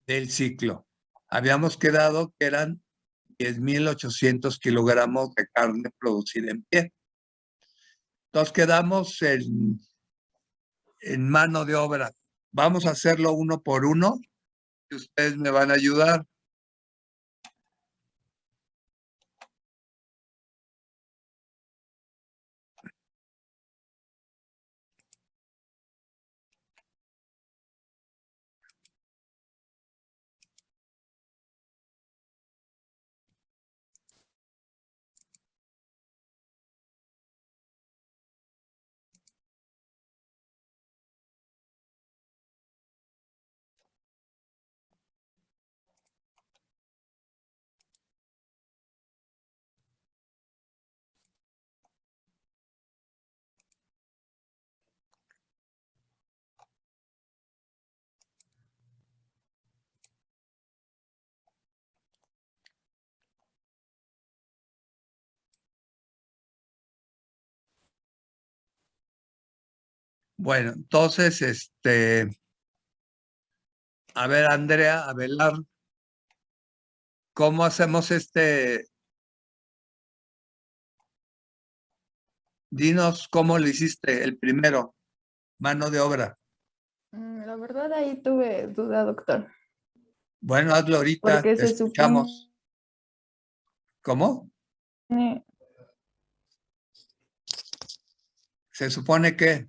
del ciclo. Habíamos quedado que eran 10,800 kilogramos de carne producida en pie. Entonces quedamos en mano de obra. Vamos a hacerlo uno por uno y ustedes me van a ayudar. Bueno, entonces, a ver, Andrea, Abelar, ¿cómo hacemos dinos cómo lo hiciste el primero, mano de obra? La verdad ahí tuve duda, doctor. Bueno, hazlo ahorita, Porque te se supone escuchamos. ¿Cómo? Se supone que,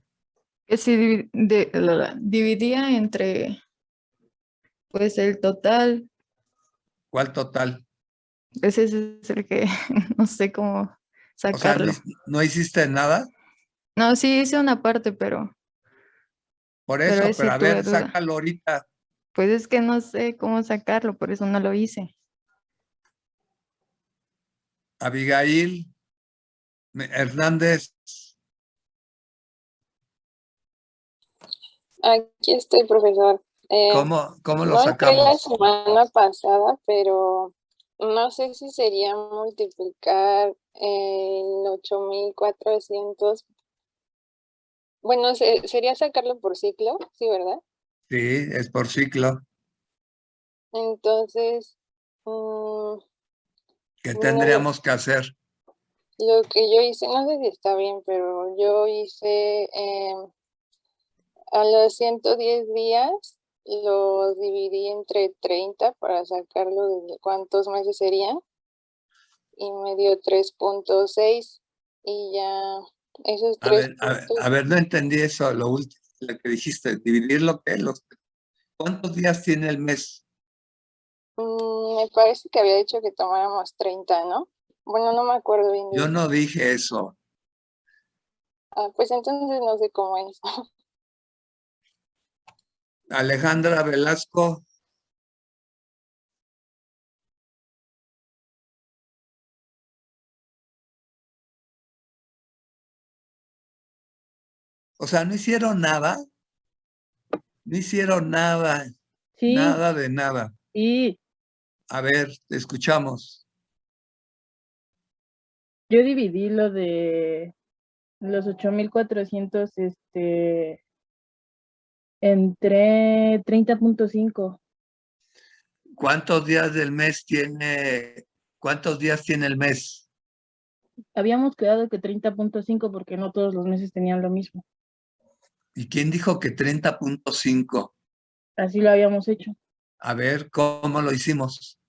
que si dividía entre pues el total, ¿cuál total? ese es el que no sé cómo O sea, sacarlo. no hiciste nada No, sí hice una parte, por pero eso, ahí pero sí a tuve ver, duda. sácalo ahorita. Pues es que no sé cómo sacarlo, por eso no lo hice. Abigail Hernández, Aquí estoy, profesor. ¿cómo lo No entré la sacamos? semana pasada, pero no sé si sería multiplicar el 8,400. Bueno, sería sacarlo por ciclo, ¿sí, verdad? Sí, es por ciclo. Entonces, ¿Qué no, tendríamos que hacer? lo que yo hice, no sé si está bien, pero yo hice a los 110 días, los dividí entre 30 para sacarlo de cuántos meses serían. Y me dio 3,6 y ya esos A tres ver, puntos, no entendí eso, lo último, lo que dijiste, dividir lo que, ¿cuántos días tiene el mes? me parece que había dicho que tomáramos 30, ¿no? Bueno, no me acuerdo bien Yo de... no dije eso. Pues entonces no sé cómo es. Alejandra Velasco, o sea, no hicieron nada, no hicieron nada, Sí, nada de nada. y A ver, te escuchamos. yo dividí lo de los 8,400 entre 30,5. ¿Cuántos días del mes tiene, cuántos días tiene el mes? Habíamos quedado que 30,5 porque no todos los meses tenían lo mismo. ¿Y quién dijo que 30,5? Así lo habíamos hecho. A ver, ¿cómo lo hicimos?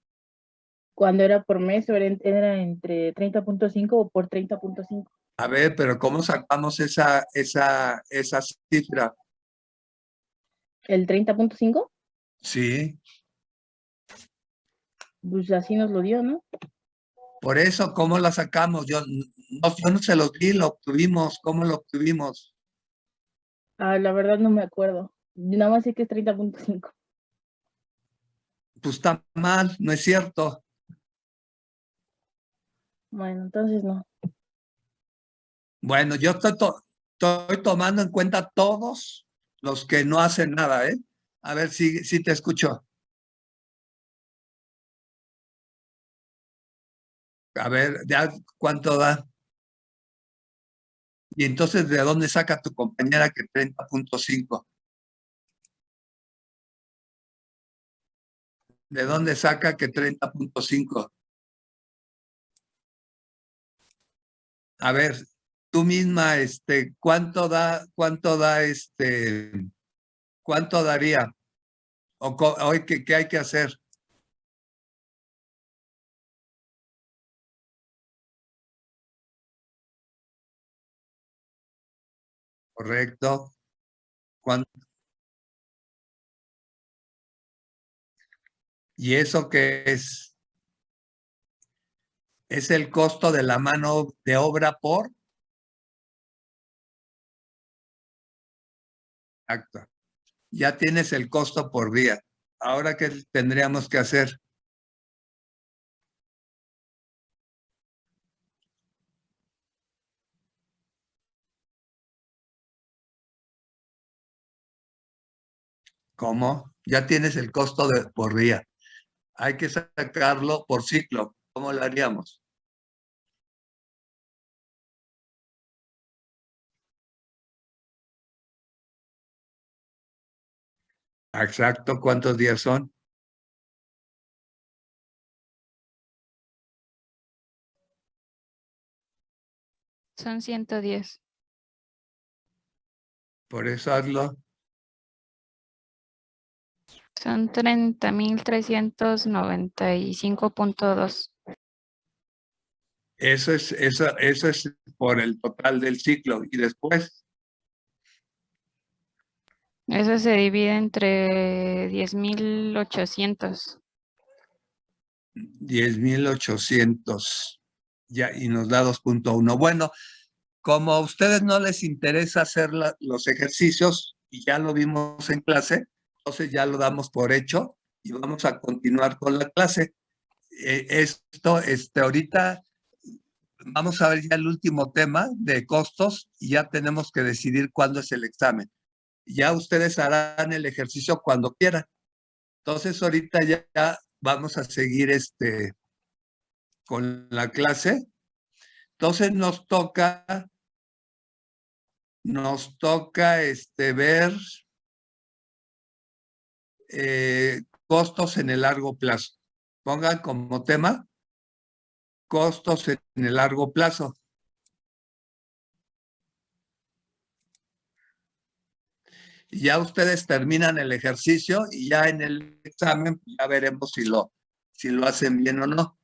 Cuando era por mes, era entre 30,5 o por 30,5. A ver, pero ¿cómo sacamos esa cifra? ¿El 30,5? Sí, Pues así nos lo dio, ¿no? por eso, ¿cómo la sacamos? Yo no se los di, lo obtuvimos. ¿Cómo lo obtuvimos? La verdad no me acuerdo. Nada más sé que es 30,5. Pues está mal, no es cierto. Bueno, entonces no. Bueno, yo estoy tomando en cuenta todos los que no hacen nada, ¿eh? A ver si te escucho. A ver, ya cuánto da. Y entonces, ¿de dónde saca tu compañera que 30,5? ¿De dónde saca que 30.5? A ver, tú misma, ¿cuánto cuánto daría? Hoy, ¿qué hay que hacer? Correcto. ¿Cuánto? ¿Y eso qué es? Es el costo de la mano de obra por acta. Ya tienes el costo por día. Ahora, ¿qué tendríamos que hacer? ¿Cómo? Ya tienes el costo por día. Hay que sacarlo por ciclo. ¿Cómo lo haríamos? Exacto, ¿cuántos días son? Son 110. Por eso hazlo. Son 30.395.2. Eso es por el total del ciclo. Y después, Eso se divide entre 10.800. 10.800. Ya, y nos da 2.1. Bueno, como a ustedes no les interesa hacer los ejercicios, y ya lo vimos en clase, entonces ya lo damos por hecho y vamos a continuar con la clase. Ahorita vamos a ver ya el último tema de costos y ya tenemos que decidir cuándo es el examen. Ya ustedes harán el ejercicio cuando quieran. Entonces ahorita ya vamos a seguir con la clase. Entonces nos toca ver costos en el largo plazo. Pongan como tema costos en el largo plazo. Y ya ustedes terminan el ejercicio y ya en el examen ya veremos si lo hacen bien o no.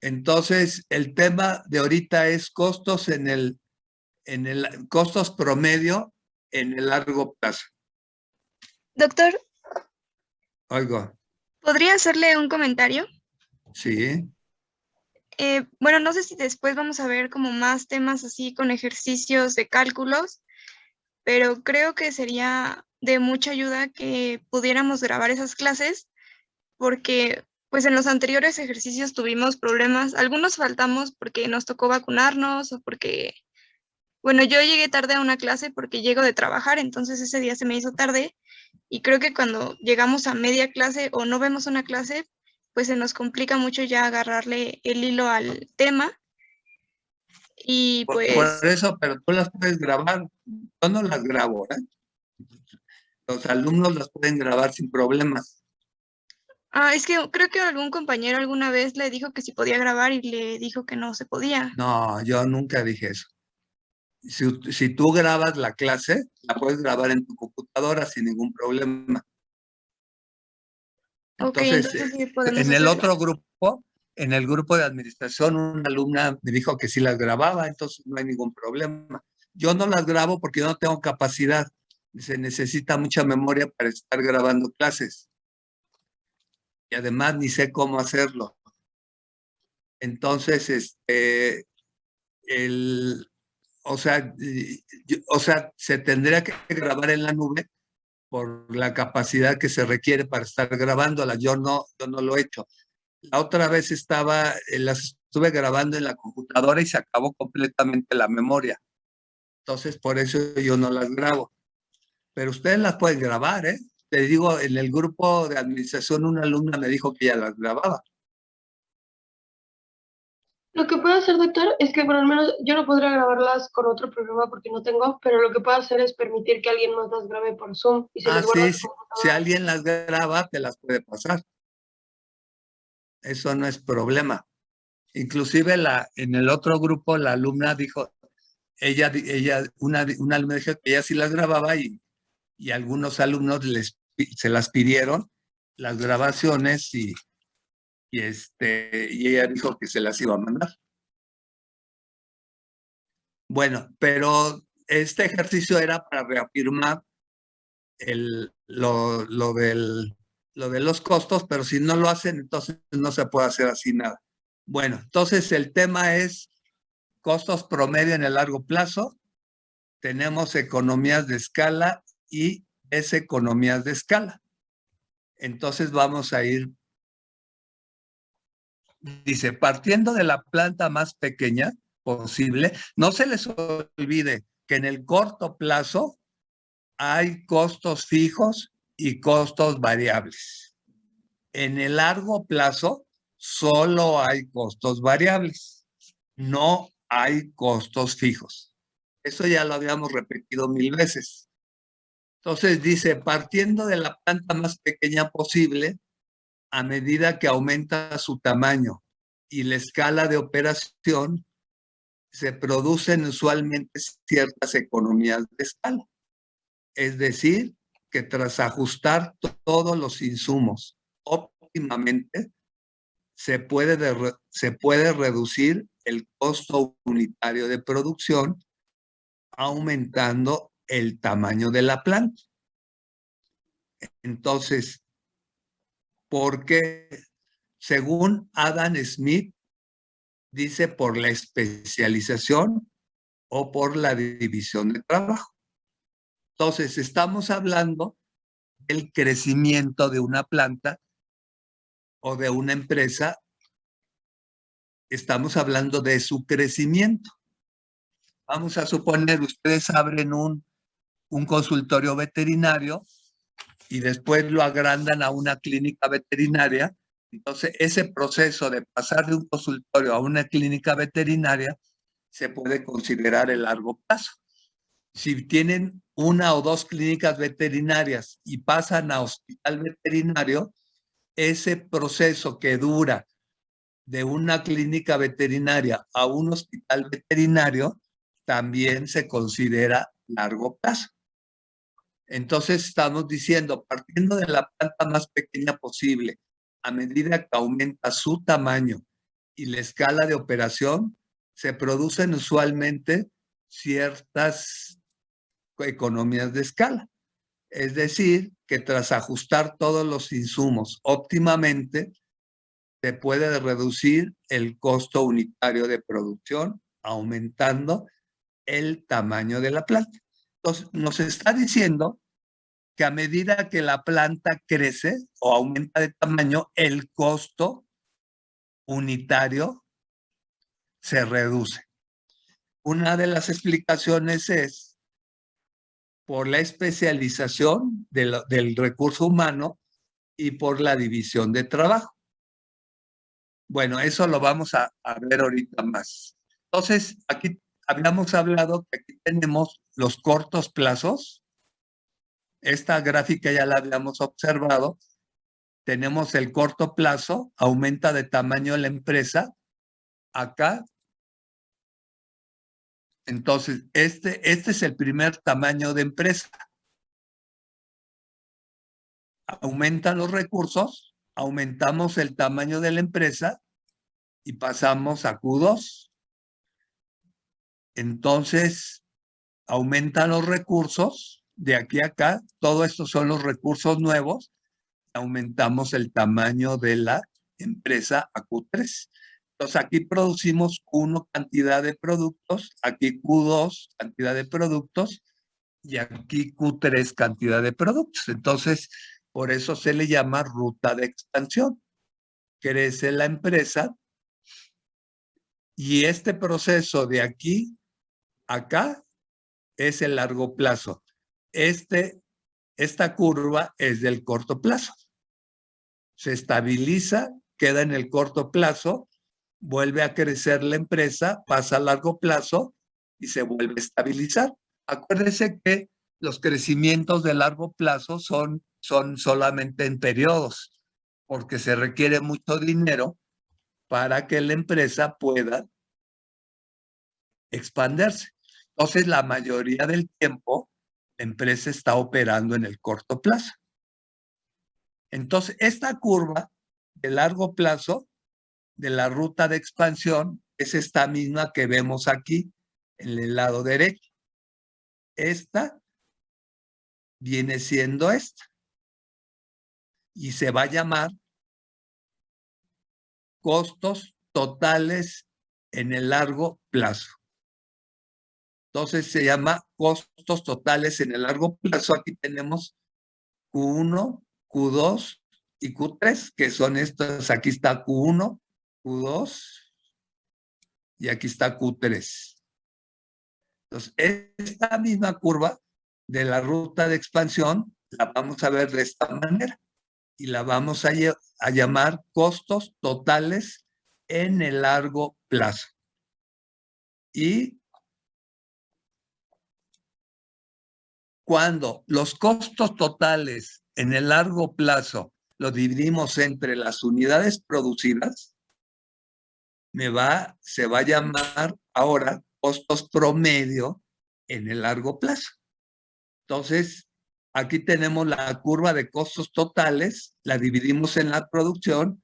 Entonces, el tema de ahorita es costos costos promedio en el largo plazo. Doctor, Oigo, ¿podría hacerle un comentario? sí. Bueno, no sé si después vamos a ver como más temas así con ejercicios de cálculos, pero creo que sería de mucha ayuda que pudiéramos grabar esas clases, porque pues en los anteriores ejercicios tuvimos problemas, algunos faltamos porque nos tocó vacunarnos o porque, bueno, yo llegué tarde a una clase porque llego de trabajar, entonces ese día se me hizo tarde. Y creo que cuando llegamos a media clase o no vemos una clase, pues se nos complica mucho ya agarrarle el hilo al tema. Y pues, Por eso, pero tú las puedes grabar. Yo no las grabo, ¿eh? Los alumnos las pueden grabar sin problemas. es que creo que algún compañero alguna vez le dijo que si podía grabar y le dijo que no se podía. No, yo nunca dije eso. Si tú grabas la clase, la puedes grabar en tu computadora sin ningún problema. Ok, Entonces, entonces sí podemos en el hacerlo. otro grupo, en el grupo de administración, una alumna me dijo que sí las grababa, entonces no hay ningún problema. Yo no las grabo porque yo no tengo capacidad. Se necesita mucha memoria para estar grabando clases. Y además ni sé cómo hacerlo. Entonces, o sea, se tendría que grabar en la nube por la capacidad que se requiere para estar grabándola. Yo no lo he hecho. La otra vez las estuve grabando en la computadora y se acabó completamente la memoria. Entonces, por eso yo no las grabo. Pero ustedes las pueden grabar, ¿eh? Te digo, en el grupo de administración una alumna me dijo que ya las grababa. Lo que puedo hacer, doctor, es que, bueno, al menos yo no podría grabarlas con otro programa porque no tengo, pero lo que puedo hacer es permitir que alguien más las grabe por Zoom y se Ah, les guarda sí, en su sí. Si computadora. alguien las graba, te las puede pasar. Eso no es problema. Inclusive en el otro grupo la alumna dijo, una alumna dijo que ella sí las grababa y algunos alumnos se las pidieron las grabaciones y ella dijo que se las iba a mandar. Bueno, pero este ejercicio era para reafirmar lo de los costos, pero si no lo hacen, entonces no se puede hacer así nada. Bueno, entonces el tema es costos promedio en el largo plazo. Tenemos economías de escala y deseconomías de escala. Entonces vamos a ir, dice, partiendo de la planta más pequeña posible, no se les olvide que en el corto plazo hay costos fijos y costos variables. En el largo plazo solo hay costos variables, no hay costos fijos. Eso ya lo habíamos repetido 1000 veces. Entonces dice, partiendo de la planta más pequeña posible, a medida que aumenta su tamaño y la escala de operación, se producen usualmente ciertas economías de escala. Es decir, que tras ajustar todos los insumos óptimamente, se puede reducir el costo unitario de producción aumentando el tamaño de la planta. Entonces, ¿por qué? Según Adam Smith, dice por la especialización o por la división de trabajo. Entonces, estamos hablando del crecimiento de una planta o de una empresa. Estamos hablando de su crecimiento. Vamos a suponer, ustedes abren un consultorio veterinario y después lo agrandan a una clínica veterinaria. Entonces, ese proceso de pasar de un consultorio a una clínica veterinaria se puede considerar el largo plazo. Si tienen una o dos clínicas veterinarias y pasan a hospital veterinario, ese proceso que dura de una clínica veterinaria a un hospital veterinario también se considera largo plazo. Entonces estamos diciendo, partiendo de la planta más pequeña posible, a medida que aumenta su tamaño y la escala de operación, se producen usualmente ciertas economías de escala. Es decir, que tras ajustar todos los insumos óptimamente, se puede reducir el costo unitario de producción, aumentando el tamaño de la planta. Entonces, nos está diciendo que a medida que la planta crece o aumenta de tamaño, el costo unitario se reduce. Una de las explicaciones es por la especialización del recurso humano y por la división de trabajo. Bueno, eso lo vamos a ver ahorita más. Entonces, aquí habíamos hablado que aquí tenemos los cortos plazos. Esta gráfica ya la habíamos observado. Tenemos el corto plazo, aumenta de tamaño la empresa. Acá. Entonces, este es el primer tamaño de empresa. Aumentan los recursos, aumentamos el tamaño de la empresa y pasamos a Q2. Entonces, aumentan los recursos de aquí a acá. Todo esto son los recursos nuevos. Aumentamos el tamaño de la empresa a Q3. Entonces, aquí producimos Q1 cantidad de productos, aquí Q2 cantidad de productos y aquí Q3 cantidad de productos. Entonces, por eso se le llama ruta de expansión. Crece la empresa y este proceso de aquí a acá es el largo plazo. Esta curva es del corto plazo. Se estabiliza, queda en el corto plazo, vuelve a crecer la empresa, pasa a largo plazo y se vuelve a estabilizar. Acuérdense que los crecimientos de largo plazo son solamente en periodos. porque se requiere mucho dinero para que la empresa pueda expandirse. Entonces, la mayoría del tiempo, la empresa está operando en el corto plazo. Entonces, esta curva de largo plazo de la ruta de expansión es esta misma que vemos aquí en el lado derecho. Esta viene siendo esta. Y se va a llamar costos totales en el largo plazo. Entonces se llama costos totales en el largo plazo. Aquí tenemos Q1, Q2 y Q3, que son estos. Aquí está Q1, Q2 y aquí está Q3. Entonces, esta misma curva de la ruta de expansión la vamos a ver de esta manera y la vamos a llamar costos totales en el largo plazo. Y cuando los costos totales en el largo plazo los dividimos entre las unidades producidas, se va a llamar ahora costos promedio en el largo plazo. Entonces, aquí tenemos la curva de costos totales, la dividimos en la producción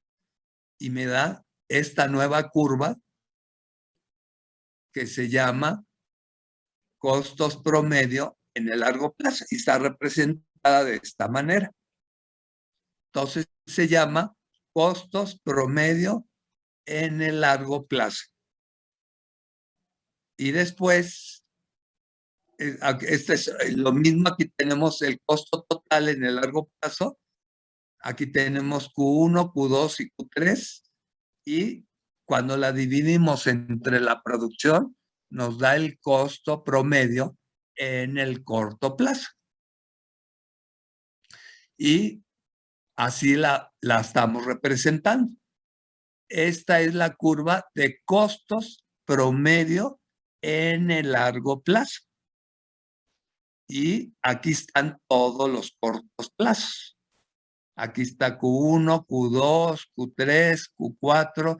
y me da esta nueva curva que se llama costos promedio en el largo plazo y está representada de esta manera. Entonces se llama costos promedio en el largo plazo. Y después, este es lo mismo, aquí tenemos el costo total en el largo plazo. Aquí tenemos Q1, Q2 y Q3. Y cuando la dividimos entre la producción, nos da el costo promedio en el corto plazo. Y así la estamos representando. Esta es la curva de costos promedio en el largo plazo. Y aquí están todos los cortos plazos. Aquí está Q1, Q2, Q3, Q4,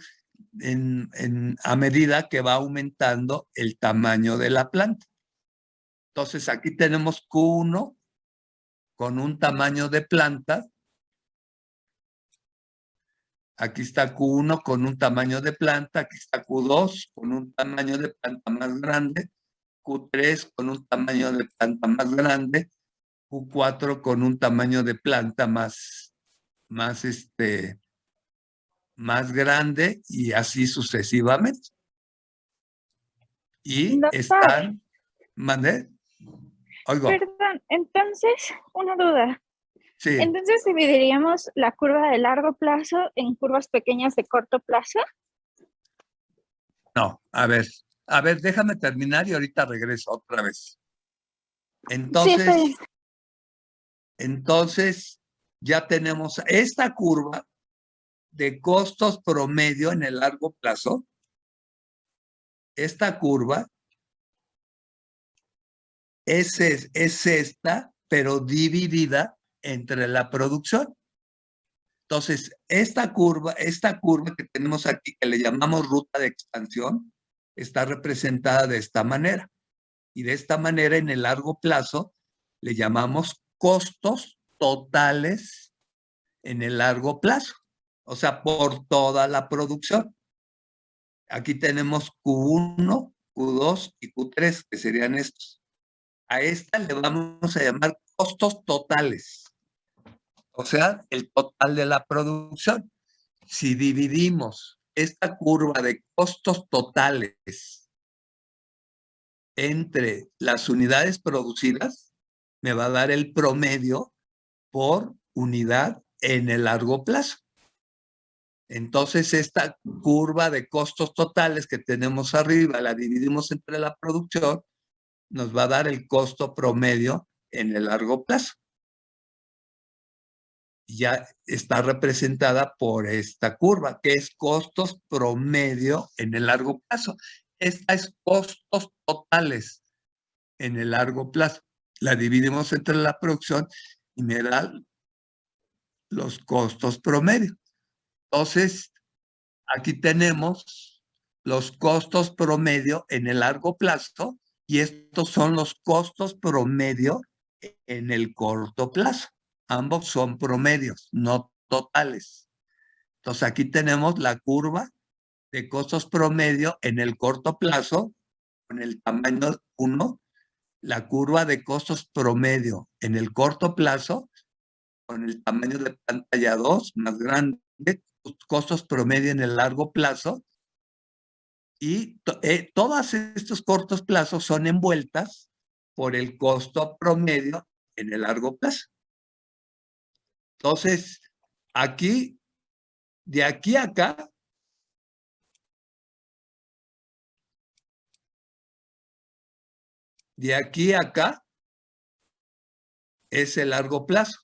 a medida que va aumentando el tamaño de la planta. Entonces aquí tenemos Q1 con un tamaño de planta. Aquí está Q1 con un tamaño de planta. Aquí está Q2 con un tamaño de planta más grande. Q3 con un tamaño de planta más grande. Q4 con un tamaño de planta más grande y así sucesivamente. Y Doctor, están, ¿mandé? Oigo, perdón, entonces, una duda. sí, Entonces, ¿dividiríamos la curva de largo plazo en curvas pequeñas de corto plazo? no, a ver, déjame terminar y ahorita regreso otra vez. Sí, está bien. Entonces, ya tenemos esta curva de costos promedio en el largo plazo. Esta curva es esta, pero dividida entre la producción. Entonces, esta curva que tenemos aquí, que le llamamos ruta de expansión, está representada de esta manera. Y de esta manera, en el largo plazo, le llamamos costos totales en el largo plazo. O sea, por toda la producción. Aquí tenemos Q1, Q2 y Q3, que serían estos. A esta le vamos a llamar costos totales. O sea, el total de la producción. Si dividimos esta curva de costos totales entre las unidades producidas, me va a dar el promedio por unidad en el largo plazo. Entonces, esta curva de costos totales que tenemos arriba, la dividimos entre la producción, nos va a dar el costo promedio en el largo plazo. Ya está representada por esta curva, que es costos promedio en el largo plazo. Esta es costos totales en el largo plazo. La dividimos entre la producción y me da los costos promedio. Entonces, aquí tenemos los costos promedio en el largo plazo y estos son los costos promedio en el corto plazo. Ambos son promedios, no totales. Entonces, aquí tenemos la curva de costos promedio en el corto plazo con el tamaño 1, la curva de costos promedio en el corto plazo con el tamaño de pantalla 2 más grande, costos promedio en el largo plazo, y todos estos cortos plazos son envueltas por el costo promedio en el largo plazo. Entonces, aquí, de aquí a acá, de aquí a acá, es el largo plazo.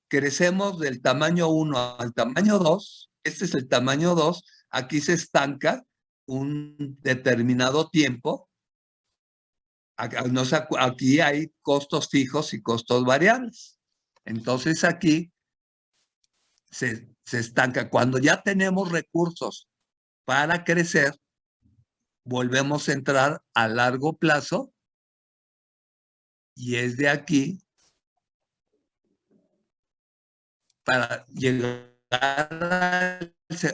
Crecemos del tamaño 1 al tamaño 2, este es el tamaño 2, aquí se estanca un determinado tiempo. Aquí hay costos fijos y costos variables. Entonces aquí se estanca. Cuando ya tenemos recursos para crecer, volvemos a entrar a largo plazo y es de aquí para llegar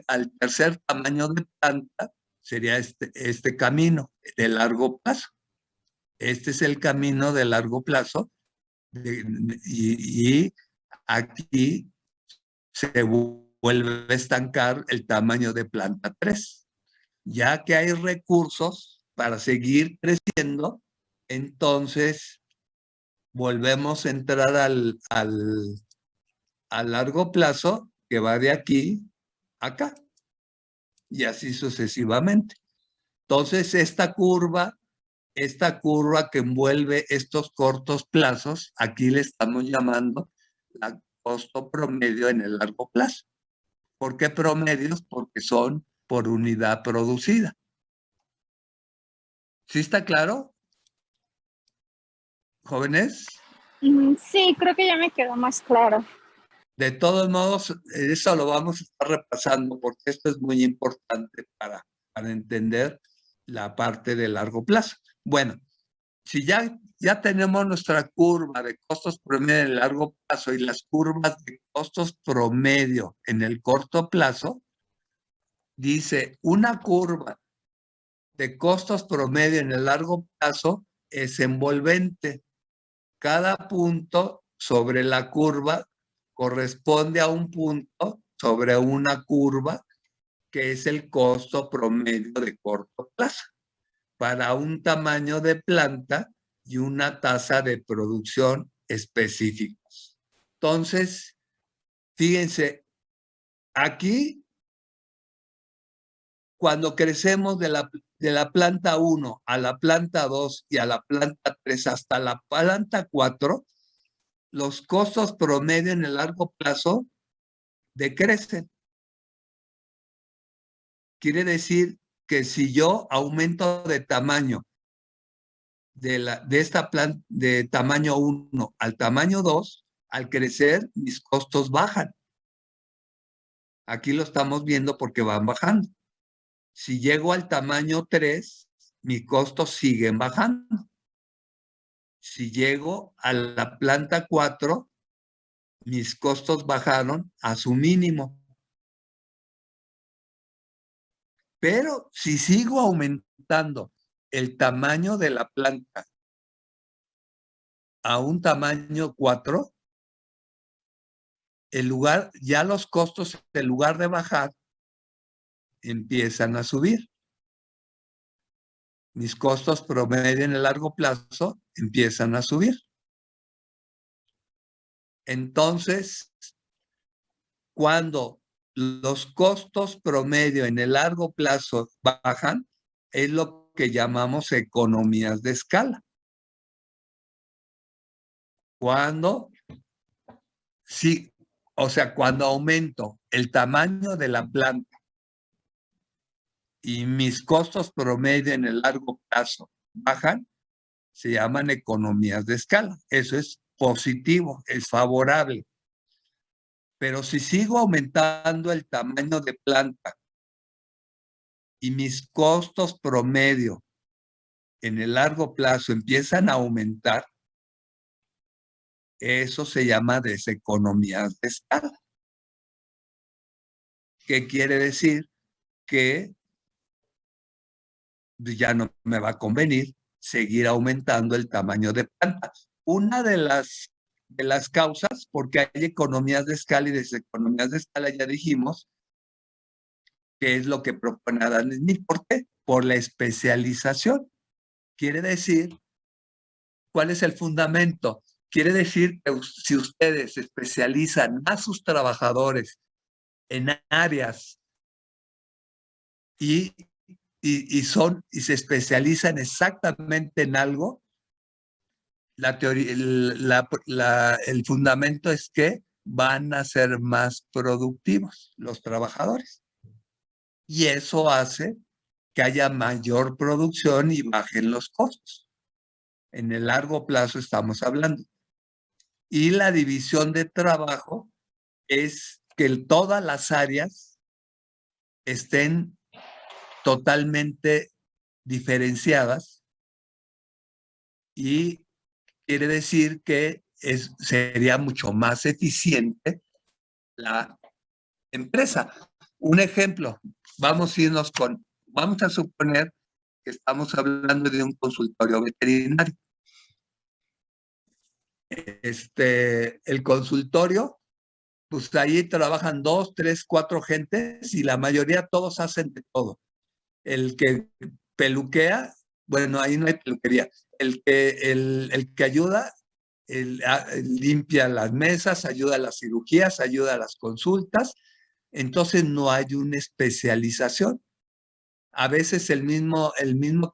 al tercer tamaño de planta, sería este camino de largo plazo. Este es el camino de largo plazo y aquí se vuelve a estancar el tamaño de planta 3. Ya que hay recursos para seguir creciendo, entonces volvemos a entrar al largo plazo que va de aquí a acá y así sucesivamente. Entonces esta curva que envuelve estos cortos plazos, aquí le estamos llamando la costo promedio en el largo plazo. ¿Por qué promedios? Porque son por unidad producida. ¿Sí está claro? ¿Jóvenes? Sí, creo que ya me quedó más claro. De todos modos, eso lo vamos a estar repasando porque esto es muy importante para entender la parte de largo plazo. Bueno, si ya tenemos nuestra curva de costos promedio en el largo plazo y las curvas de costos promedio en el corto plazo, dice una curva de costos promedio en el largo plazo es envolvente. Cada punto sobre la curva corresponde a un punto sobre una curva que es el costo promedio de corto plazo para un tamaño de planta y una tasa de producción específicos. Entonces, fíjense, aquí, cuando crecemos de la planta 1 a la planta 2 y a la planta 3 hasta la planta 4, los costos promedio en el largo plazo decrecen. Quiere decir que si yo aumento de tamaño de esta planta de tamaño 1 al tamaño 2, al crecer mis costos bajan. Aquí lo estamos viendo porque van bajando. Si llego al tamaño 3, mis costos siguen bajando. Si llego a la planta 4, mis costos bajaron a su mínimo. Pero si sigo aumentando el tamaño de la planta a un tamaño 4, ya los costos, en lugar de bajar, empiezan a subir. Mis costos promedio en el largo plazo empiezan a subir. Entonces, cuando los costos promedio en el largo plazo bajan, es lo que llamamos economías de escala. Cuando aumento el tamaño de la planta y mis costos promedio en el largo plazo bajan, se llaman economías de escala. Eso es positivo, es favorable. Pero si sigo aumentando el tamaño de planta y mis costos promedio en el largo plazo empiezan a aumentar, eso se llama deseconomías de escala. ¿Qué quiere decir? Que ya no me va a convenir seguir aumentando el tamaño de planta. Una de las causas, porque hay economías de escala y deseconomías de escala, ya dijimos, que es lo que propone Adam Smith. ¿Por qué? Por la especialización. Quiere decir, ¿cuál es el fundamento? Quiere decir que si ustedes especializan a sus trabajadores en áreas y se especializan exactamente en algo, la teoría, el fundamento es que van a ser más productivos los trabajadores. Y eso hace que haya mayor producción y bajen los costos. En el largo plazo estamos hablando. Y la división de trabajo es que todas las áreas estén totalmente diferenciadas y quiere decir que sería mucho más eficiente la empresa. Un ejemplo, vamos a suponer que estamos hablando de un consultorio veterinario. El consultorio, pues ahí trabajan 2, 3, 4 gentes y la mayoría todos hacen de todo. El que peluquea, bueno, ahí no hay peluquería. El que ayuda, limpia las mesas, ayuda a las cirugías, ayuda a las consultas. Entonces no hay una especialización. A veces el mismo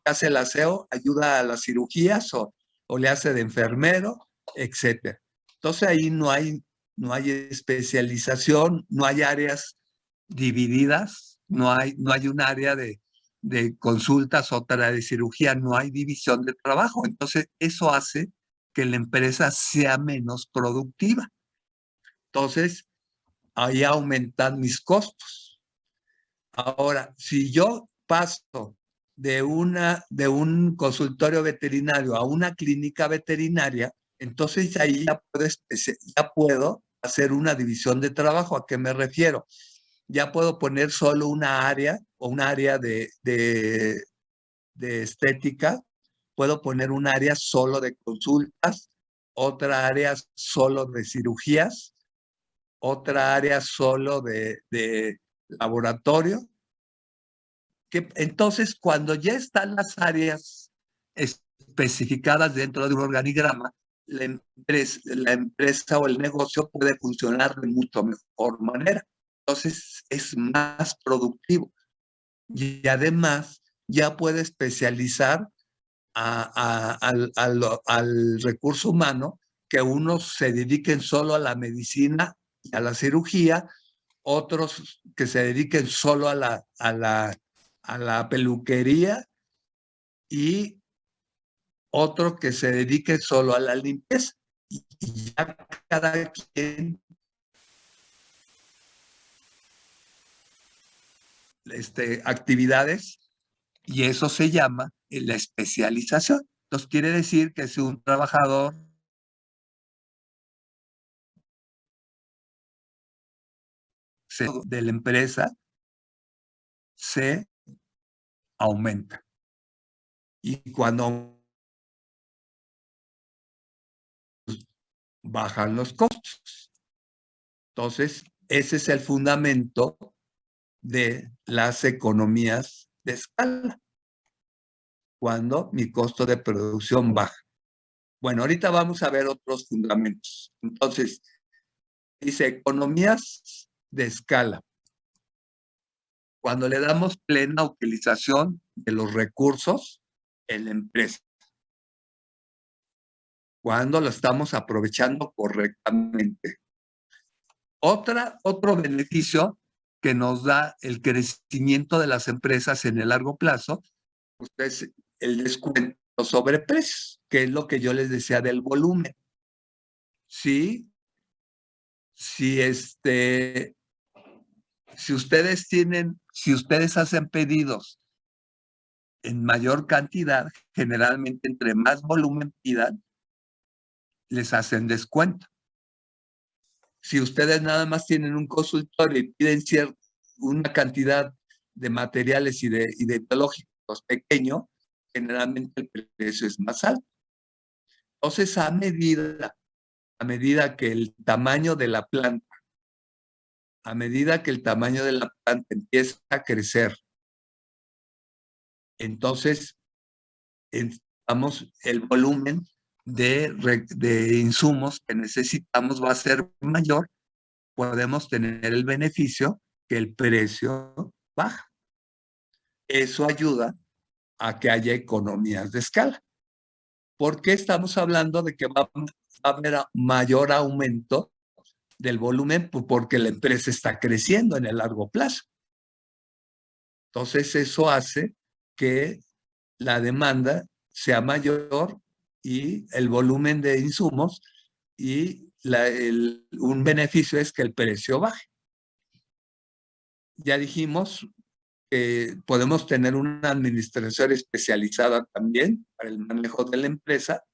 que hace el aseo ayuda a las cirugías o le hace de enfermero, etc. Entonces ahí no hay especialización, no hay áreas divididas, no hay un área de consultas, otra de cirugía, no hay división de trabajo. Entonces eso hace que la empresa sea menos productiva. Entonces ahí aumentan mis costos. Ahora, si yo paso de un consultorio veterinario a una clínica veterinaria, entonces ahí ya puedo hacer una división de trabajo. ¿A qué me refiero? Ya puedo poner solo una área o un área de estética, puedo poner un área solo de consultas, otra área solo de cirugías, otra área solo de laboratorio. Entonces, cuando ya están las áreas especificadas dentro de un organigrama, la empresa o el negocio puede funcionar de mucho mejor manera. Entonces, es más productivo. Y además, ya puede especializar al recurso humano, que unos se dediquen solo a la medicina y a la cirugía, otros que se dediquen solo a la peluquería y otro que se dedique solo a la limpieza. Y ya cada quien actividades, y eso se llama la especialización. Entonces quiere decir que si un trabajador de la empresa se aumenta. Y cuando bajan los costos. Entonces, ese es el fundamento de las economías de escala, cuando mi costo de producción baja. Bueno, ahorita vamos a ver otros fundamentos. Entonces, dice economías de escala. Cuando le damos plena utilización de los recursos en la empresa. Cuando lo estamos aprovechando correctamente. Otro beneficio que nos da el crecimiento de las empresas en el largo plazo, pues es el descuento sobre precios, que es lo que yo les decía del volumen. Si si ustedes hacen pedidos en mayor cantidad, generalmente entre más volumen pidan, les hacen descuento. Si ustedes nada más tienen un consultorio y piden una cantidad de materiales y de biológicos pequeño, generalmente el precio es más alto. Entonces, a medida que el tamaño de la planta, empieza a crecer, entonces el volumen de insumos que necesitamos va a ser mayor, podemos tener el beneficio que el precio baja. Eso ayuda a que haya economías de escala. ¿Por qué estamos hablando de que va a haber mayor aumento del volumen? Pues porque la empresa está creciendo en el largo plazo. Entonces, eso hace que la demanda sea mayor y el volumen de insumos, y un beneficio es que el precio baje. Ya dijimos que podemos tener una administración especializada también para el manejo de la empresa.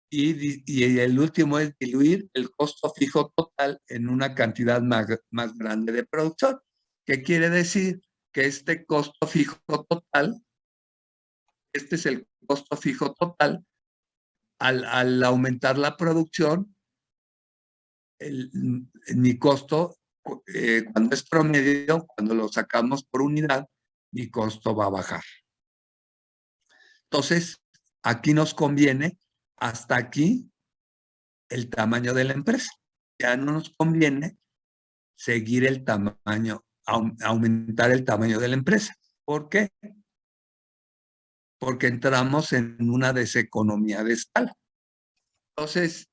Y el último es diluir el costo fijo total en una cantidad más grande de producción. ¿Qué quiere decir? Que este es el costo fijo total. Al aumentar la producción, mi costo, cuando es promedio, cuando lo sacamos por unidad, mi costo va a bajar. Entonces, aquí nos conviene hasta aquí el tamaño de la empresa. Ya no nos conviene seguir el tamaño, aumentar el tamaño de la empresa. ¿Por qué? Porque entramos en una deseconomía de escala. Entonces,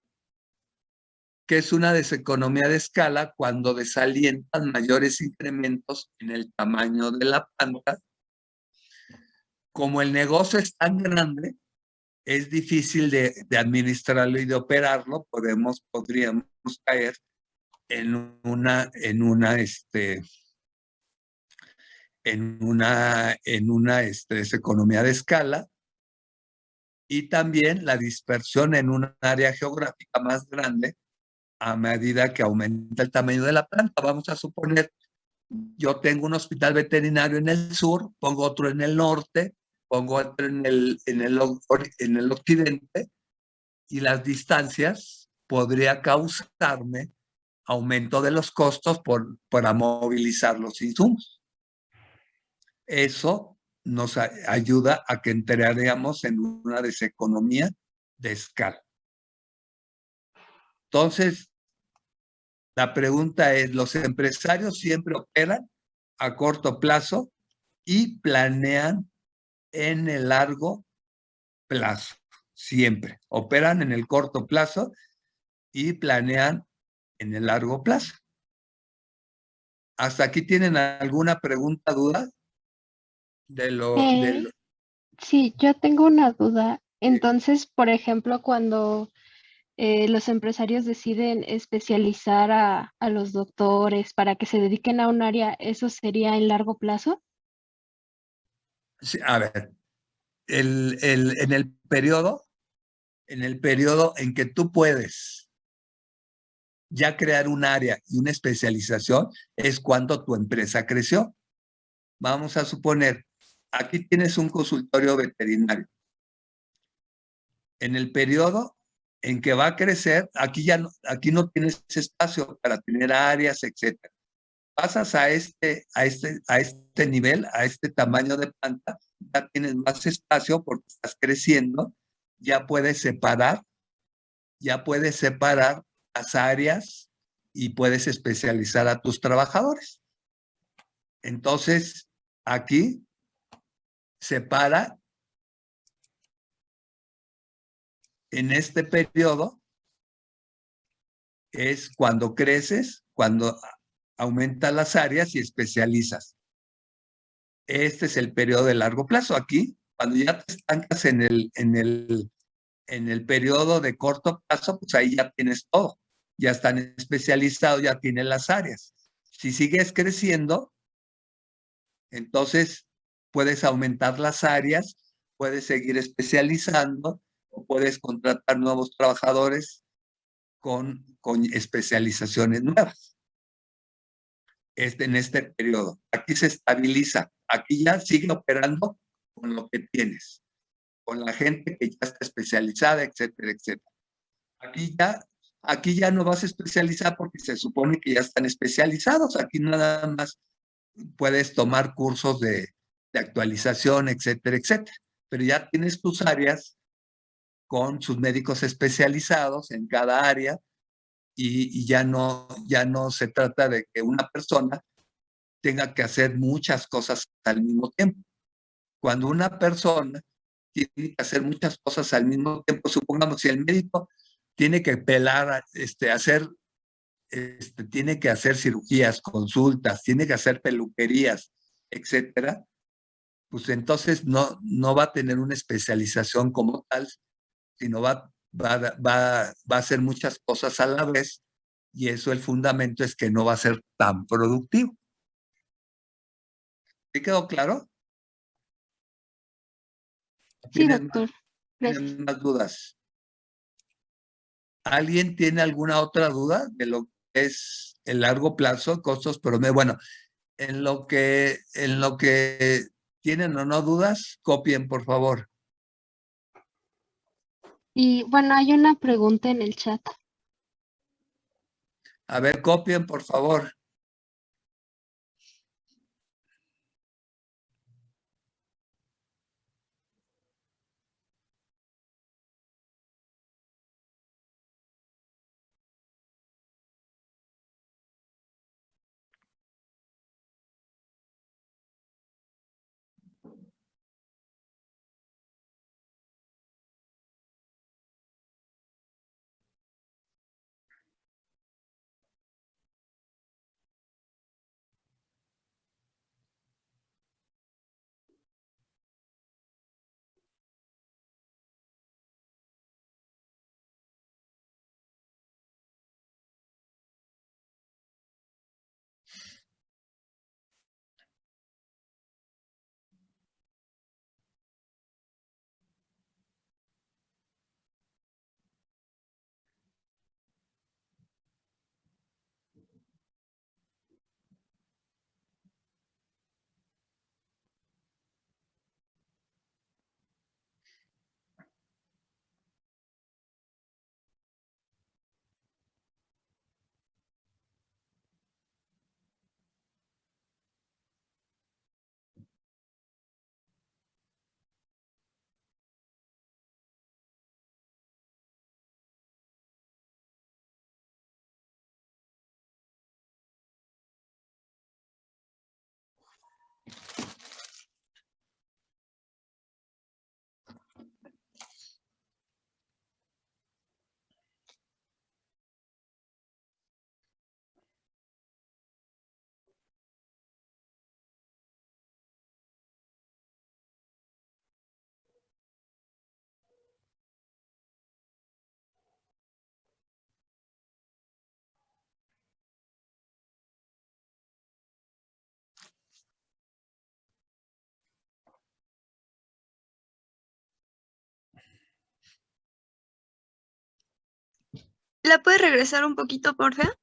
¿qué es una deseconomía de escala? Cuando desalientan mayores incrementos en el tamaño de la planta. Como el negocio es tan grande, es difícil de administrarlo y de operarlo, podríamos caer en una deseconomía de escala, y también la dispersión en un área geográfica más grande a medida que aumenta el tamaño de la planta. Vamos a suponer, yo tengo un hospital veterinario en el sur, pongo otro en el norte, pongo otro en el occidente, y las distancias podría causarme aumento de los costos para movilizar los insumos. Eso nos ayuda a que entraríamos en una deseconomía de escala. Entonces, la pregunta es, ¿los empresarios siempre operan a corto plazo y planean en el largo plazo? Siempre operan en el corto plazo y planean en el largo plazo. ¿Hasta aquí tienen alguna pregunta, duda? Sí, yo tengo una duda. Entonces, por ejemplo, cuando los empresarios deciden especializar a los doctores para que se dediquen a un área, ¿eso sería en largo plazo? Sí, a ver, en el periodo en que tú puedes ya crear un área y una especialización, es cuando tu empresa creció. Vamos a suponer, aquí tienes un consultorio veterinario. En el periodo en que va a crecer, aquí no tienes espacio para tener áreas, etcétera. Pasas a este nivel, a este tamaño de planta, ya tienes más espacio porque estás creciendo, ya puedes separar las áreas y puedes especializar a tus trabajadores. Entonces, aquí separa en este periodo, es cuando creces, cuando aumentas las áreas y especializas. Este es el periodo de largo plazo. Aquí, cuando ya te estancas en el periodo de corto plazo, pues ahí ya tienes todo. ya están especializados, ya tienen las áreas. Si sigues creciendo, entonces puedes aumentar las áreas, puedes seguir especializando o puedes contratar nuevos trabajadores con especializaciones nuevas. En este periodo. Aquí se estabiliza. Aquí ya sigue operando con lo que tienes, con la gente que ya está especializada, etcétera, etcétera. Aquí ya no vas a especializar porque se supone que ya están especializados. Aquí nada más puedes tomar cursos de actualización, etcétera, etcétera. Pero ya tienes tus áreas con sus médicos especializados en cada área y ya no se trata de que una persona tenga que hacer muchas cosas al mismo tiempo. Cuando una persona tiene que hacer muchas cosas al mismo tiempo, supongamos si el médico tiene que tiene que hacer cirugías, consultas, tiene que hacer peluquerías, etcétera, pues entonces no va a tener una especialización como tal, sino va a hacer muchas cosas a la vez, y eso el fundamento es que no va a ser tan productivo. ¿Sí quedó claro? Sí, doctor. ¿Tienen más dudas? ¿Alguien tiene alguna otra duda de lo que es el largo plazo, costos promedio? Bueno, en lo que tienen o no dudas, copien, por favor. Y bueno, hay una pregunta en el chat. A ver, copien, por favor. ¿La puedes regresar un poquito, porfa?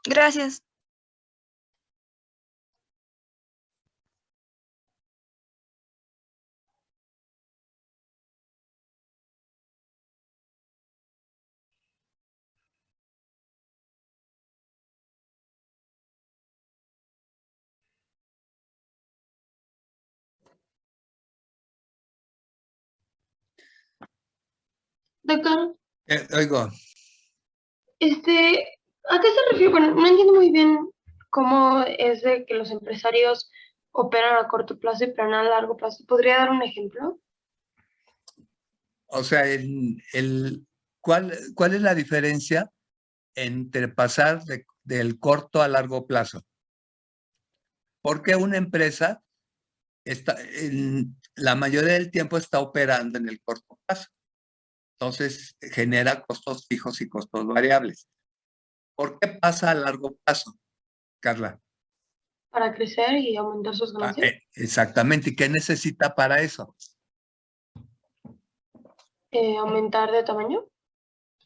Gracias. Doctor, Oigo, ¿a qué se refiere? Bueno, no entiendo muy bien cómo es de que los empresarios operan a corto plazo y planean a largo plazo. ¿Podría dar un ejemplo? o sea, ¿cuál es la diferencia entre pasar del corto a largo plazo? Porque una empresa la mayoría del tiempo está operando en el corto plazo. Entonces genera costos fijos y costos variables. ¿Por qué pasa a largo plazo, Carla? Para crecer y aumentar sus ganancias. Exactamente. ¿Y qué necesita para eso? Aumentar de tamaño.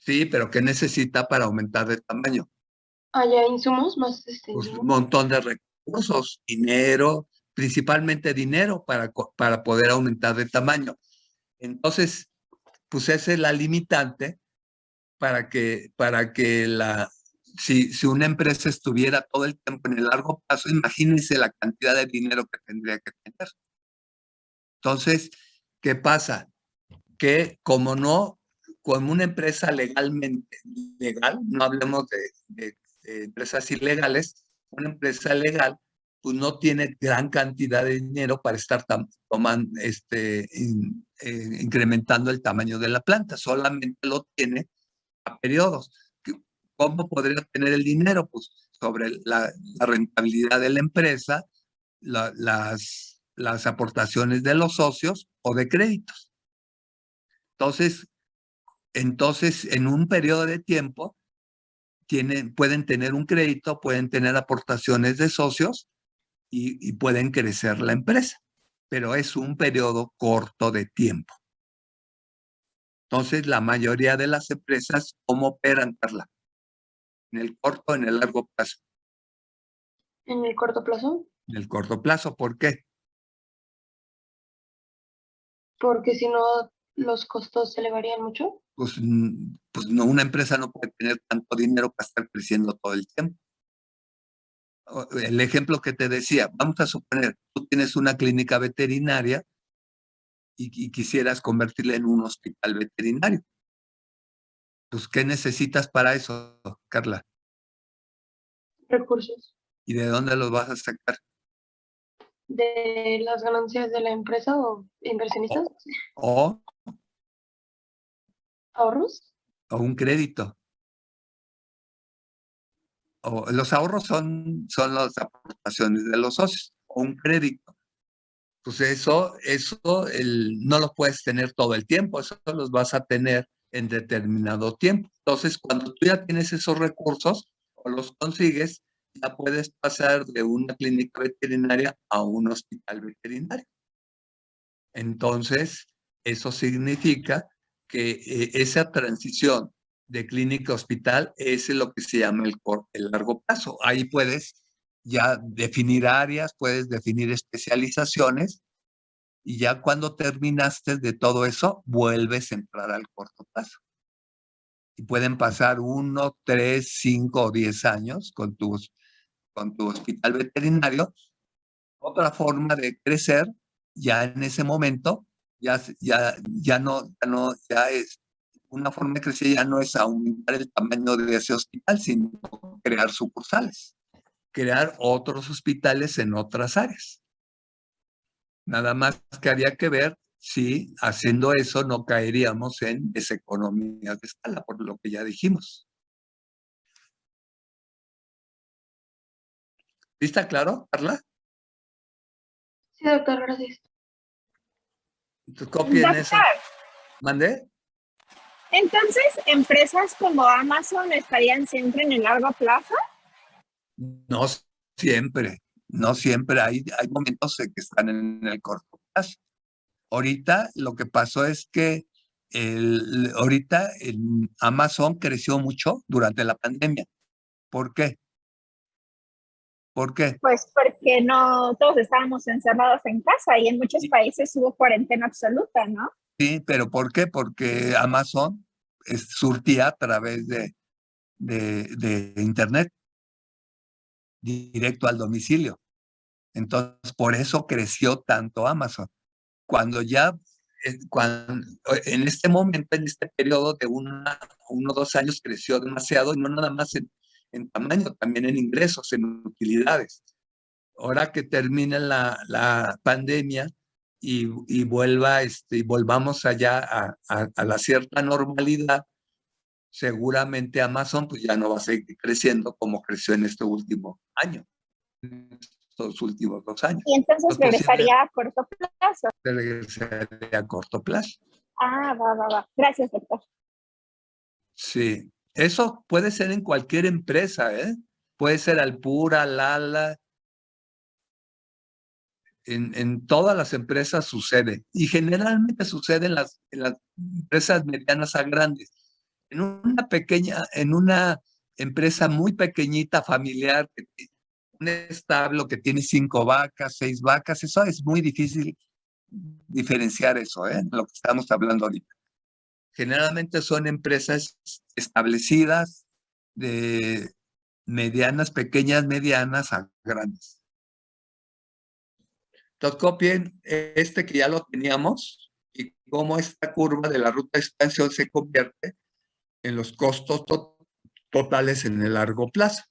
Sí, pero ¿qué necesita para aumentar de tamaño? Haya insumos más Pues insumos. un montón de recursos, dinero, principalmente dinero para poder aumentar de tamaño. Entonces, pues esa es la limitante para que si una empresa estuviera todo el tiempo en el largo plazo, imagínense la cantidad de dinero que tendría que tener. Entonces, ¿qué pasa? Que como una empresa legalmente legal, no hablemos de empresas ilegales, una empresa legal pues no tiene gran cantidad de dinero para estar incrementando el tamaño de la planta, solamente lo tiene a periodos. ¿Cómo podría tener el dinero? Pues sobre la rentabilidad de la empresa, las aportaciones de los socios o de créditos. Entonces, en un periodo de tiempo, pueden tener un crédito, pueden tener aportaciones de socios y pueden crecer la empresa, pero es un periodo corto de tiempo. Entonces, la mayoría de las empresas, ¿cómo operan, Carla? ¿En el corto o en el largo plazo? En el corto plazo. En el corto plazo, ¿por qué? Porque si no, los costos se elevarían mucho. Pues no, una empresa no puede tener tanto dinero para estar creciendo todo el tiempo. El ejemplo que te decía, vamos a suponer, tú tienes una clínica veterinaria y quisieras convertirla en un hospital veterinario. Pues, ¿qué necesitas para eso, Carla? Recursos. ¿Y de dónde los vas a sacar? De las ganancias de la empresa o inversionistas. O Ahorros. un crédito. O los ahorros son las aportaciones de los socios, o un crédito. Pues eso no lo puedes tener todo el tiempo, eso los vas a tener en determinado tiempo. Entonces, cuando tú ya tienes esos recursos o los consigues, ya puedes pasar de una clínica veterinaria a un hospital veterinario. Entonces, eso significa que esa transición de clínica a hospital es lo que se llama el largo plazo. Ahí puedes ya definir áreas, puedes definir especializaciones y ya cuando terminaste de todo eso, vuelves a entrar al corto plazo. Y pueden pasar 1, 3, 5 o 10 años con tu hospital veterinario. Otra forma de crecer ya en ese momento, ya es una forma de crecer, ya no es aumentar el tamaño de ese hospital, sino crear sucursales, crear otros hospitales en otras áreas. Nada más que había que ver si haciendo eso no caeríamos en deseconomías de escala, por lo que ya dijimos. ¿Sí está claro, Carla? Sí, doctor, gracias. Entonces, copien eso. Doctor, ¿Mandé? entonces, ¿empresas como Amazon estarían siempre en el largo plazo? No siempre, no siempre. Hay momentos en que están en el corto plazo. Ahorita lo que pasó es que ahorita Amazon creció mucho durante la pandemia. ¿Por qué? ¿Por qué? Pues porque no todos estábamos encerrados en casa y en muchos Sí. países hubo cuarentena absoluta, ¿no? Sí, pero ¿por qué? Porque Amazon surtía a través de Internet, directo al domicilio. Entonces, por eso creció tanto Amazon. Cuando en este momento, en este periodo de 1 o 2 años, creció demasiado, y no nada más en tamaño, también en ingresos, en utilidades. Ahora que termine la pandemia y volvamos allá a la cierta normalidad, seguramente Amazon pues ya no va a seguir creciendo como creció en este último año, estos últimos 2 años. Y entonces regresaría a corto plazo. Regresaría a corto plazo. Ah, va. Gracias, doctor. Sí, eso puede ser en cualquier empresa, ¿eh? Puede ser Alpura, Lala, en todas las empresas sucede. Y generalmente sucede en las empresas medianas a grandes. En una empresa muy pequeñita, familiar, un establo que tiene 5 vacas, 6 vacas, eso es muy difícil diferenciar eso, ¿eh? Lo que estamos hablando ahorita. Generalmente son empresas establecidas de medianas, pequeñas, medianas a grandes. Entonces copien este que ya lo teníamos y cómo esta curva de la ruta de expansión se convierte en los costos totales en el largo plazo.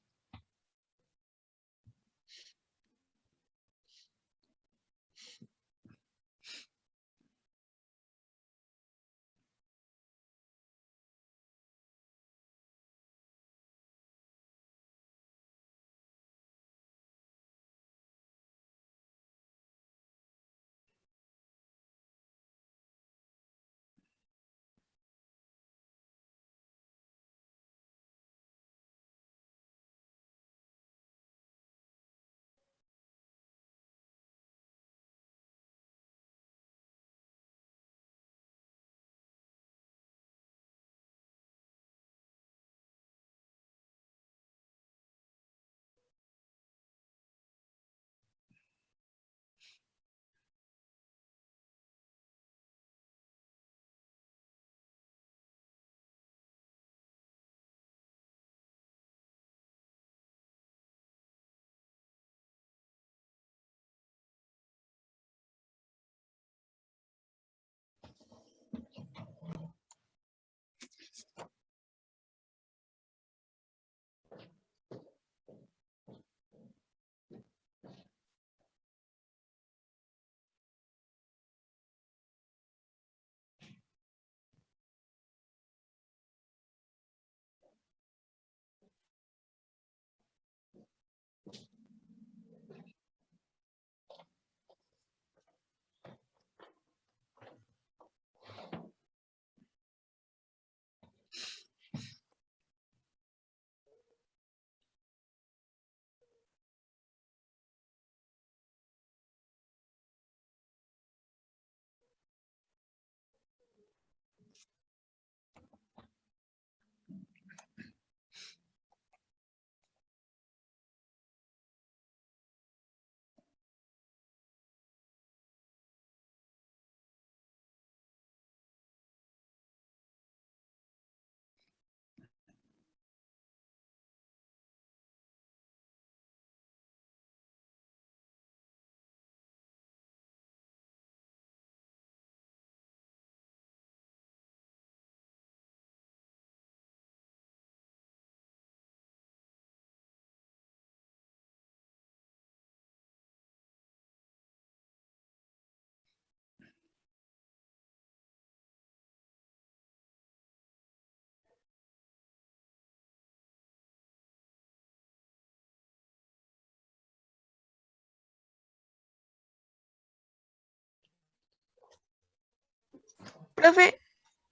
Profe,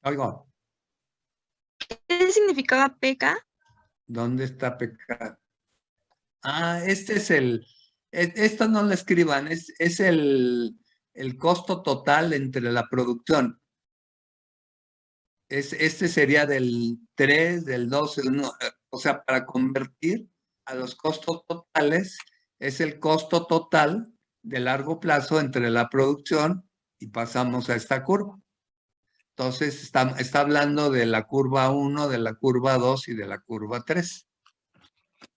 Oigo, ¿qué significaba PECA? ¿dónde está pecado? Ah, este es esto no lo escriban, es el costo total entre la producción. Este sería del 3, del 12, o sea, para convertir a los costos totales, es el costo total de largo plazo entre la producción y pasamos a esta curva. Entonces, está hablando de la curva 1, de la curva 2 y de la curva 3.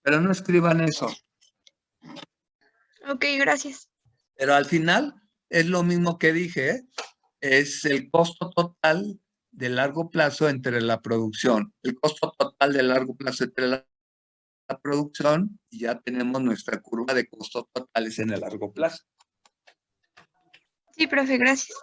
Pero no escriban eso. Ok, gracias. Pero al final es lo mismo que dije, ¿eh? Es el costo total de largo plazo entre la producción. El costo total de largo plazo entre la producción y ya tenemos nuestra curva de costos totales en el largo plazo. Sí, profe, gracias.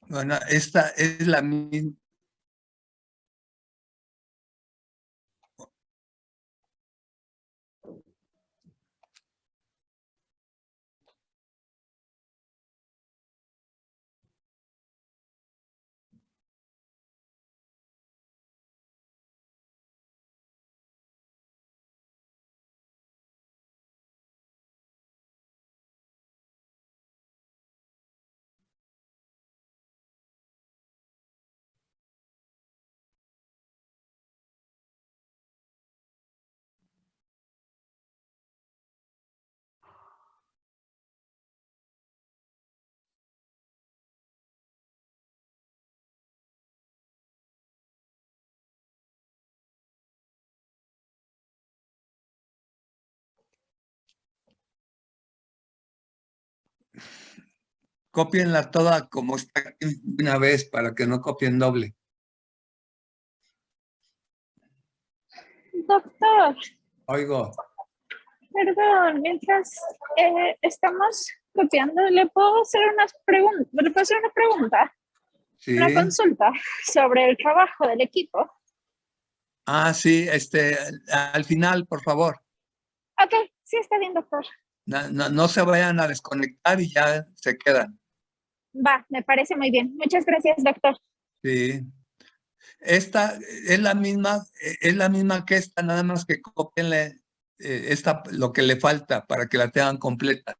Bueno, esta es la misma. Cópienla toda como está aquí una vez para que no copien doble. Doctor, Oigo, perdón, mientras estamos copiando, ¿le puedo hacer unas preguntas? ¿Le puedo hacer una pregunta? sí. Una consulta sobre el trabajo del equipo. Ah, sí, al final, por favor. Ok, sí está bien, doctor. No se vayan a desconectar y ya se quedan. Va, me parece muy bien. Muchas gracias, doctor. Sí. Esta es la misma que esta, nada más que copienle lo que le falta para que la tengan completa.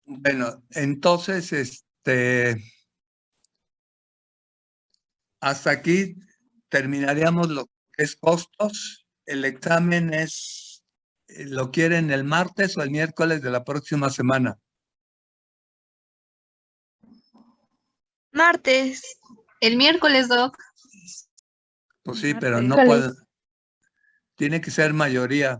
Bueno, entonces, hasta aquí terminaríamos lo que es costos. El examen ¿lo quieren el martes o el miércoles de la próxima semana? Martes. El miércoles, Doc. Pues sí, pero no Miércoles. puede. Tiene que ser mayoría.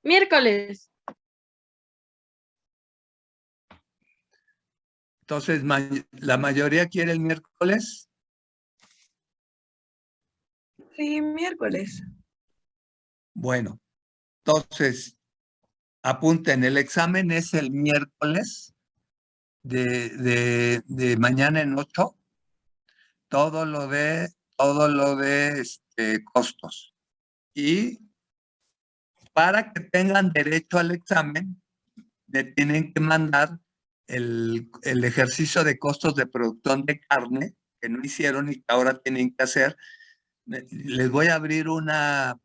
Miércoles. Entonces, ¿la mayoría quiere el miércoles? Sí, miércoles. Bueno, entonces, apunten, el examen es el miércoles de mañana en 8, todo lo de costos. Y para que tengan derecho al examen, le tienen que mandar el ejercicio de costos de producción de carne que no hicieron y que ahora tienen que hacer. Les voy a abrir una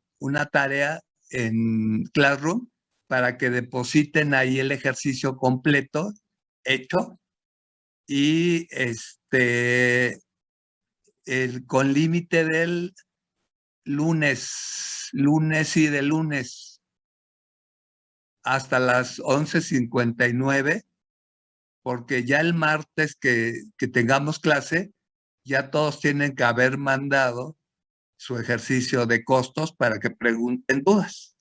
tarea en Classroom para que depositen ahí el ejercicio completo hecho y con límite del lunes y de lunes hasta las 11:59, porque ya el martes que tengamos clase, ya todos tienen que haber mandado su ejercicio de costos para que pregunten dudas.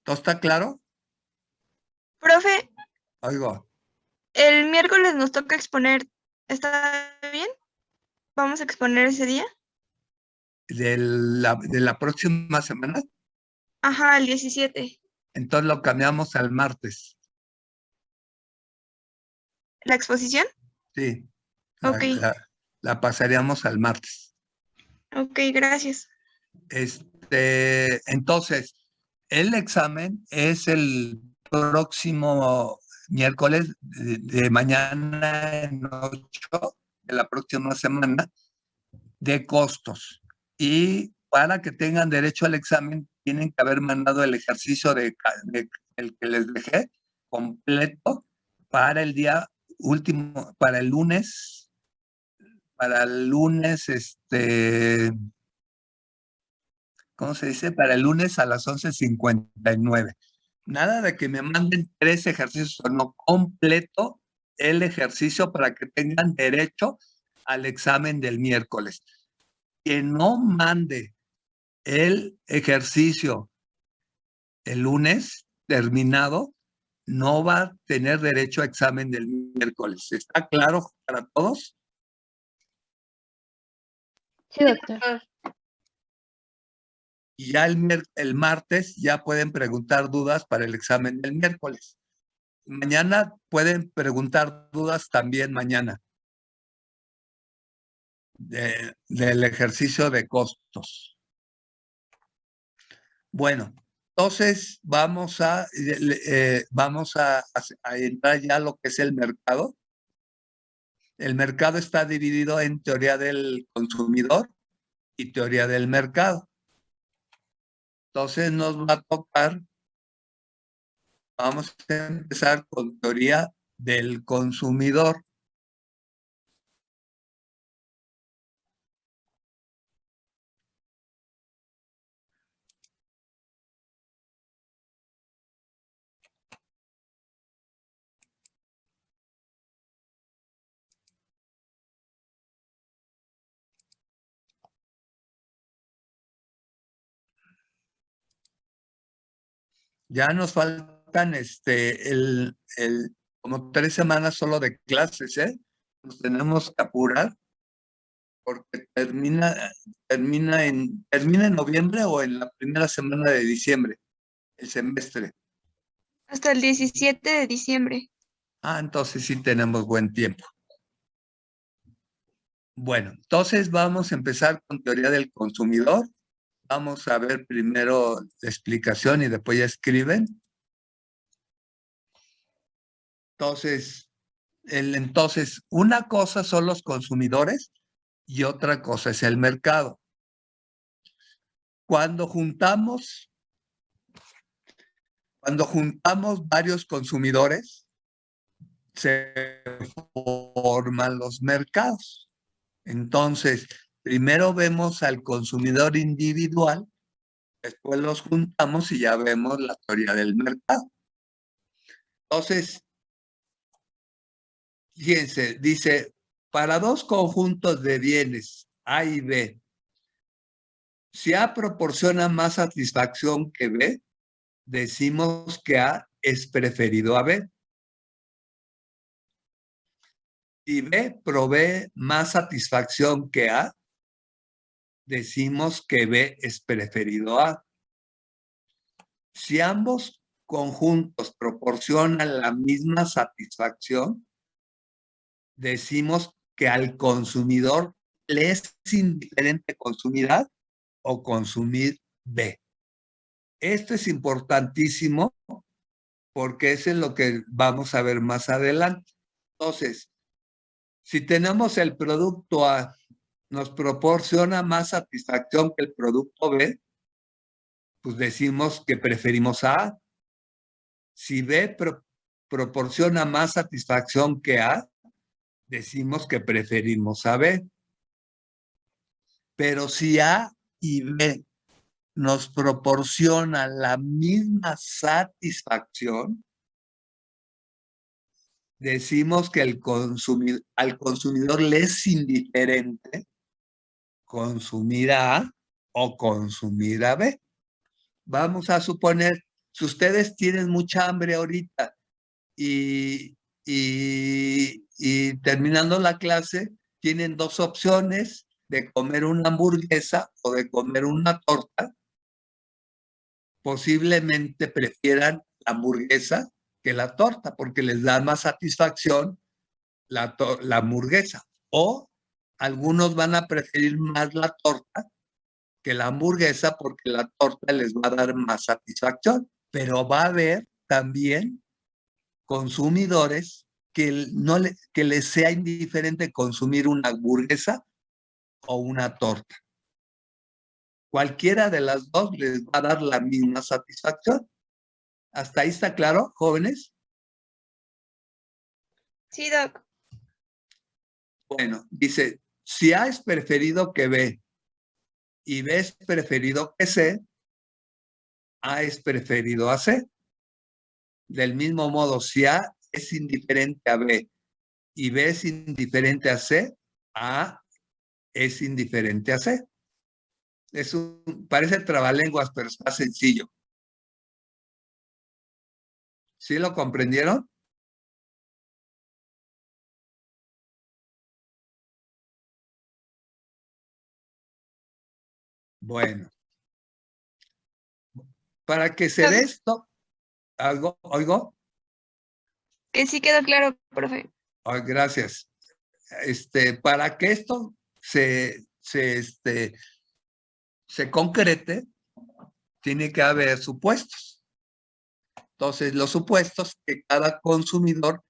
¿Todo está claro? Profe, Oigo, el miércoles nos toca exponer. ¿Está bien? ¿Vamos a exponer ese día? de la próxima semana, Ajá, el 17. entonces lo cambiamos al martes. ¿La exposición? Sí, Ok, la pasaríamos al martes. ok, gracias. Entonces, el examen es el próximo miércoles de mañana en 8 de la próxima semana de costos. Y para que tengan derecho al examen, tienen que haber mandado el ejercicio el que les dejé completo para el día último, para el lunes, ¿cómo se dice? Para el lunes a las 11:59. Nada de que me manden 3 ejercicios, sino completo el ejercicio para que tengan derecho al examen del miércoles. Quien no mande el ejercicio el lunes terminado, no va a tener derecho a examen del miércoles. ¿Está claro para todos? Sí, doctor. Y ya el martes ya pueden preguntar dudas para el examen del miércoles. Mañana pueden preguntar dudas también mañana del ejercicio de costos. Bueno, entonces vamos a entrar ya a lo que es el mercado. El mercado está dividido en teoría del consumidor y teoría del mercado. Entonces nos va a tocar, vamos a empezar con teoría del consumidor. Ya nos faltan como 3 semanas solo de clases, ¿eh? Nos tenemos que apurar porque termina en noviembre o en la primera semana de diciembre, el semestre. Hasta el 17 de diciembre. Entonces sí tenemos buen tiempo. Bueno, entonces vamos a empezar con teoría del consumidor. Vamos a ver primero la explicación y después ya escriben. Entonces, una cosa son los consumidores y otra cosa es el mercado. Cuando juntamos varios consumidores, se forman los mercados. Entonces, primero vemos al consumidor individual, después los juntamos y ya vemos la teoría del mercado. Entonces, fíjense, dice, para dos conjuntos de bienes, A y B, si A proporciona más satisfacción que B, decimos que A es preferido a B. Si B provee más satisfacción que A, decimos que B es preferido a A. Si ambos conjuntos proporcionan la misma satisfacción, decimos que al consumidor le es indiferente consumir A o consumir B. Esto es importantísimo porque eso es lo que vamos a ver más adelante. Entonces, si tenemos el producto A, nos proporciona más satisfacción que el producto B, pues decimos que preferimos a A. Si B proporciona más satisfacción que A, decimos que preferimos a B. Pero si A y B nos proporcionan la misma satisfacción, decimos que al consumidor le es indiferente consumir a A o consumir a B. Vamos a suponer, si ustedes tienen mucha hambre ahorita y terminando la clase, tienen dos opciones de comer una hamburguesa o de comer una torta, posiblemente prefieran la hamburguesa que la torta porque les da más satisfacción la hamburguesa. O algunos van a preferir más la torta que la hamburguesa porque la torta les va a dar más satisfacción. Pero va a haber también consumidores que les sea indiferente consumir una hamburguesa o una torta. Cualquiera de las dos les va a dar la misma satisfacción. ¿Hasta ahí está claro, jóvenes? Sí, Doc. Bueno, dice, si A es preferido que B y B es preferido que C, A es preferido a C. Del mismo modo, si A es indiferente a B y B es indiferente a C, A es indiferente a C. Parece trabalenguas, pero está sencillo. ¿Sí lo comprendieron? Bueno. Para que se dé esto, ¿oigo? Que sí quedó claro, profe. Gracias. Para que esto se concrete, tiene que haber supuestos. Entonces, los supuestos que cada consumidor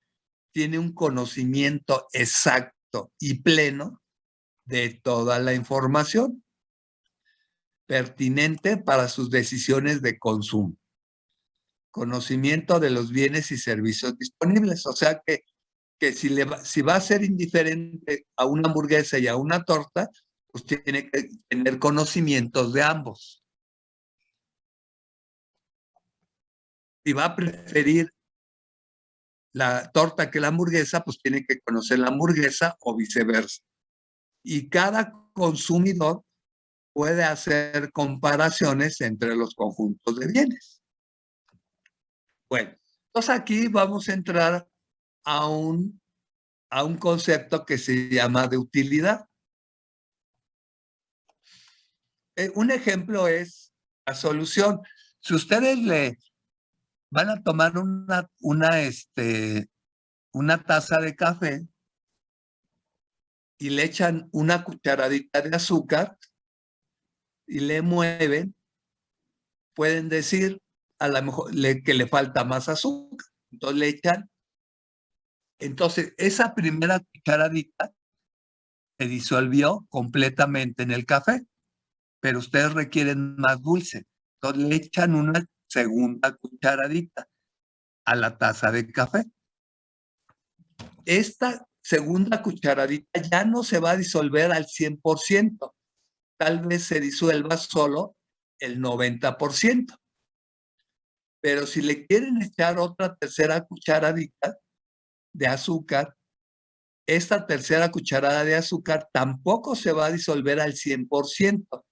tiene un conocimiento exacto y pleno de toda la información pertinente para sus decisiones de consumo. Conocimiento de los bienes y servicios disponibles. O sea que si va a ser indiferente a una hamburguesa y a una torta, pues tiene que tener conocimientos de ambos. Si va a preferir la torta que la hamburguesa, pues tiene que conocer la hamburguesa o viceversa. Y cada consumidor puede hacer comparaciones entre los conjuntos de bienes. Bueno, entonces aquí vamos a entrar a un concepto que se llama de utilidad. Un ejemplo es la solución. Si ustedes le van a tomar una taza de café y le echan una cucharadita de azúcar y le mueven, pueden decir a lo mejor que le falta más azúcar. Entonces le echan. Entonces, esa primera cucharadita se disolvió completamente en el café. pero ustedes requieren más dulce. Entonces le echan una segunda cucharadita a la taza de café. Esta segunda cucharadita ya no se va a disolver al 100%. Tal vez se disuelva solo el 90%. Pero si le quieren echar otra tercera cucharadita de azúcar, esta tercera cucharada de azúcar tampoco se va a disolver al 100%.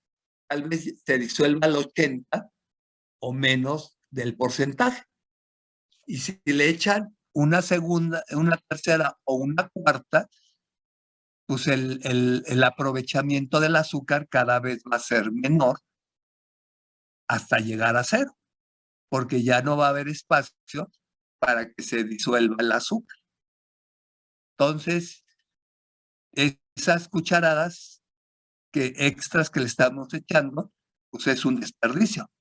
Tal vez se disuelva al 80% o menos del porcentaje. Y si le echan una segunda, una tercera o una cuarta, pues el aprovechamiento del azúcar cada vez va a ser menor hasta llegar a cero, porque ya no va a haber espacio para que se disuelva el azúcar. Entonces, esas cucharadas extras que le estamos echando, pues es un desperdicio,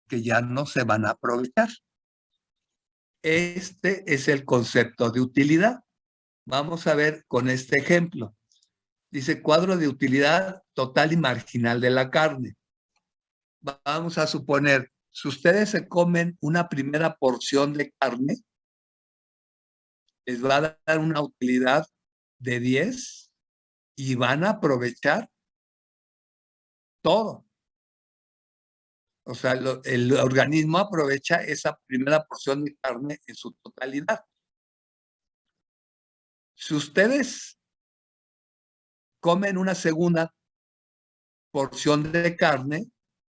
que ya no se van a aprovechar. Este es el concepto de utilidad. Vamos a ver con este ejemplo. Dice cuadro de utilidad total y marginal de la carne. Vamos a suponer, si ustedes se comen una primera porción de carne, les va a dar una utilidad de 10 y van a aprovechar todo. O sea, el organismo aprovecha esa primera porción de carne en su totalidad. Si ustedes comen una segunda porción de carne,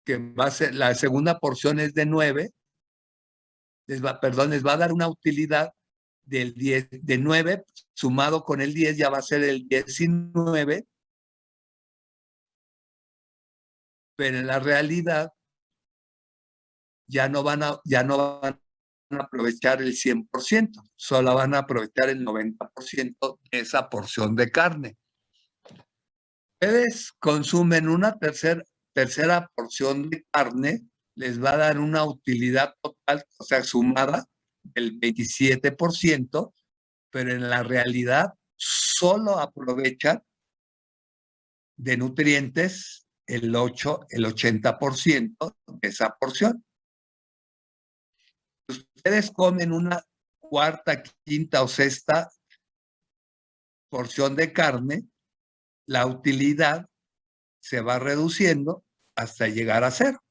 que va a ser, la segunda porción es de 9, les va a dar una utilidad del 10, de 9 sumado con el 10 ya va a ser el 19, pero en la realidad ya no van a aprovechar el 100%, solo van a aprovechar el 90% de esa porción de carne. Ustedes consumen una tercera porción de carne, les va a dar una utilidad total, o sea, sumada, del 27%, pero en la realidad solo aprovechan de nutrientes el 80% de esa porción. Ustedes comen una cuarta, quinta o sexta porción de carne, la utilidad se va reduciendo hasta llegar a cero,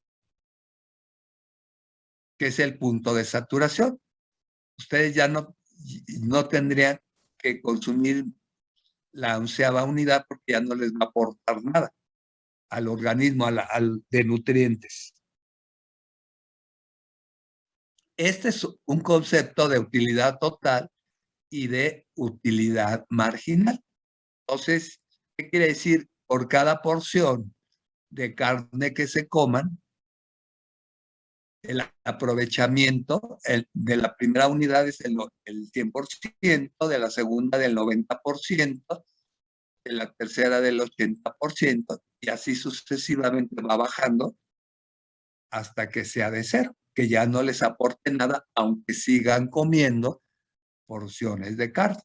que es el punto de saturación. Ustedes ya no tendrían que consumir la 11ª unidad porque ya no les va a aportar nada al organismo, de nutrientes. Este es un concepto de utilidad total y de utilidad marginal. Entonces, ¿qué quiere decir? Por cada porción de carne que se coman, el aprovechamiento de la primera unidad es el 100%, de la segunda del 90%, de la tercera del 80%, y así sucesivamente va bajando hasta que sea de cero, que ya no les aporte nada, aunque sigan comiendo porciones de carne.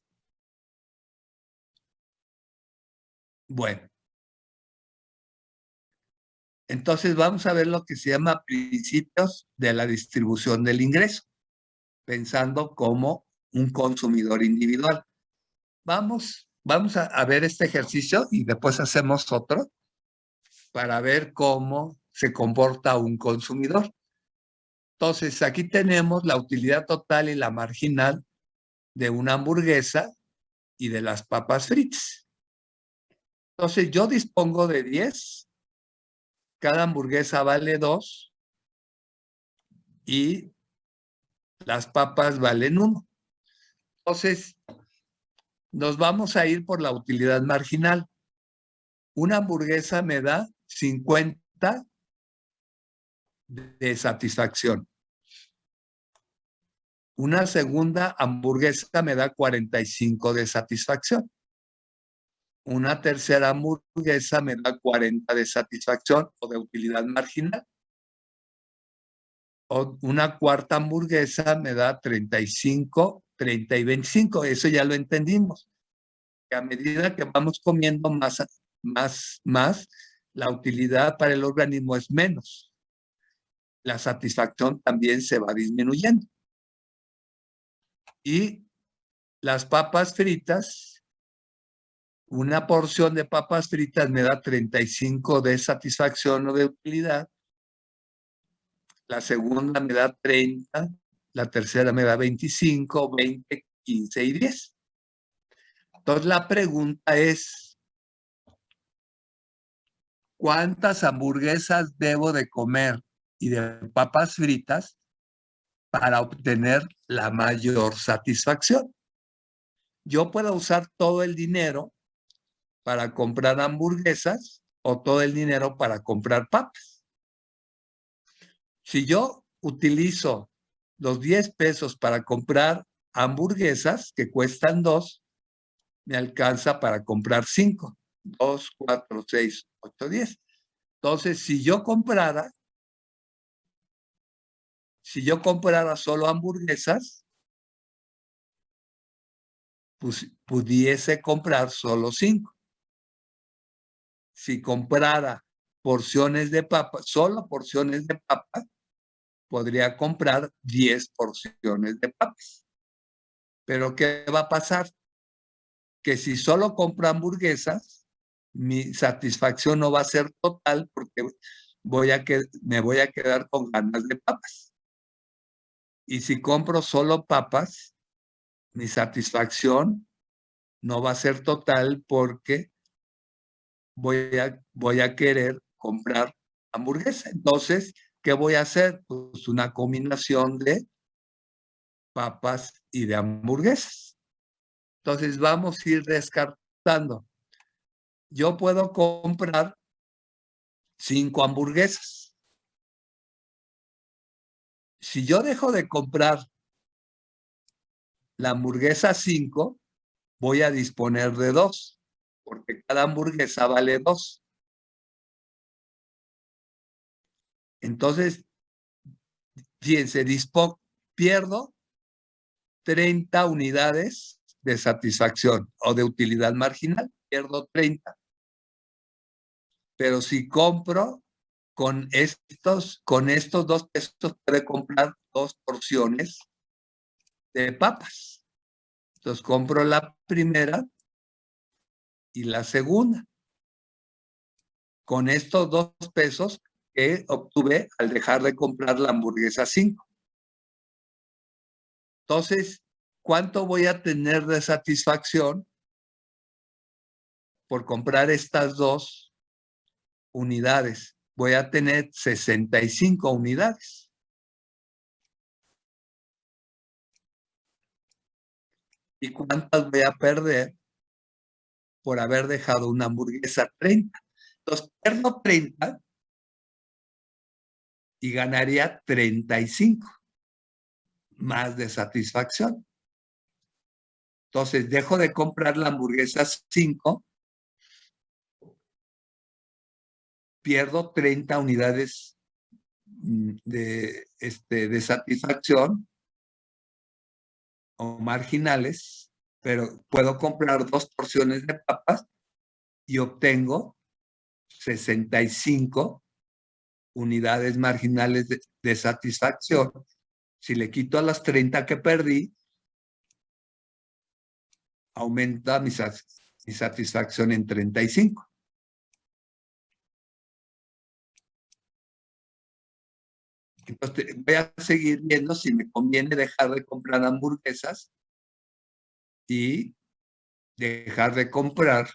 Bueno. Entonces vamos a ver lo que se llama principios de la distribución del ingreso, pensando como un consumidor individual. Vamos a ver este ejercicio y después hacemos otro para ver cómo se comporta un consumidor. Entonces, aquí tenemos la utilidad total y la marginal de una hamburguesa y de las papas fritas. Entonces, yo dispongo de 10. Cada hamburguesa vale 2 y las papas valen 1. Entonces, nos vamos a ir por la utilidad marginal. Una hamburguesa me da 50 de satisfacción. Una segunda hamburguesa me da 45 de satisfacción. Una tercera hamburguesa me da 40 de satisfacción o de utilidad marginal. O una cuarta hamburguesa me da 35, 30 y 25. Eso ya lo entendimos. Que a medida que vamos comiendo más, la utilidad para el organismo es menos. La satisfacción también se va disminuyendo. Y las papas fritas, una porción de papas fritas me da 35 de satisfacción o de utilidad. La segunda me da 30, la tercera me da 25, 20, 15 y 10. Entonces la pregunta es, ¿cuántas hamburguesas debo de comer y de papas fritas para obtener la mayor satisfacción? Yo puedo usar todo el dinero para comprar hamburguesas o todo el dinero para comprar papas. Si yo utilizo los 10 pesos para comprar hamburguesas que cuestan 2, me alcanza para comprar 5. 2, 4, 6, 8, 10. Entonces, si yo comprara solo hamburguesas, pues pudiese comprar solo 5. Si comprara porciones de papa, solo porciones de papa, podría comprar 10 porciones de papas. Pero ¿qué va a pasar? Que si solo compro hamburguesas, mi satisfacción no va a ser total porque me voy a quedar con ganas de papas. Y si compro solo papas, mi satisfacción no va a ser total porque voy a querer comprar hamburguesa. Entonces, ¿qué voy a hacer? Pues una combinación de papas y de hamburguesas. Entonces, vamos a ir descartando. Yo puedo comprar 5 hamburguesas. Si yo dejo de comprar la hamburguesa 5, voy a disponer de 2, porque cada hamburguesa vale 2. Entonces, fíjense, pierdo 30 unidades de satisfacción o de utilidad marginal, pierdo 30. Pero si compro con estos 2 pesos, puedo comprar 2 porciones de papas. Entonces compro la primera y la segunda. Con estos 2 pesos que obtuve al dejar de comprar la hamburguesa 5. Entonces, ¿cuánto voy a tener de satisfacción por comprar estas 2 unidades? Voy a tener 65 unidades. ¿Y cuántas voy a perder por haber dejado una hamburguesa? 30. Entonces, pierdo 30 y ganaría 35 más de satisfacción. Entonces, dejo de comprar la hamburguesa 5, pierdo 30 unidades de satisfacción o marginales, pero puedo comprar 2 porciones de papas y obtengo 65 unidades marginales de satisfacción. Si le quito a las 30 que perdí, aumenta mi satisfacción en 35. Entonces, voy a seguir viendo si me conviene dejar de comprar hamburguesas y dejar de comprar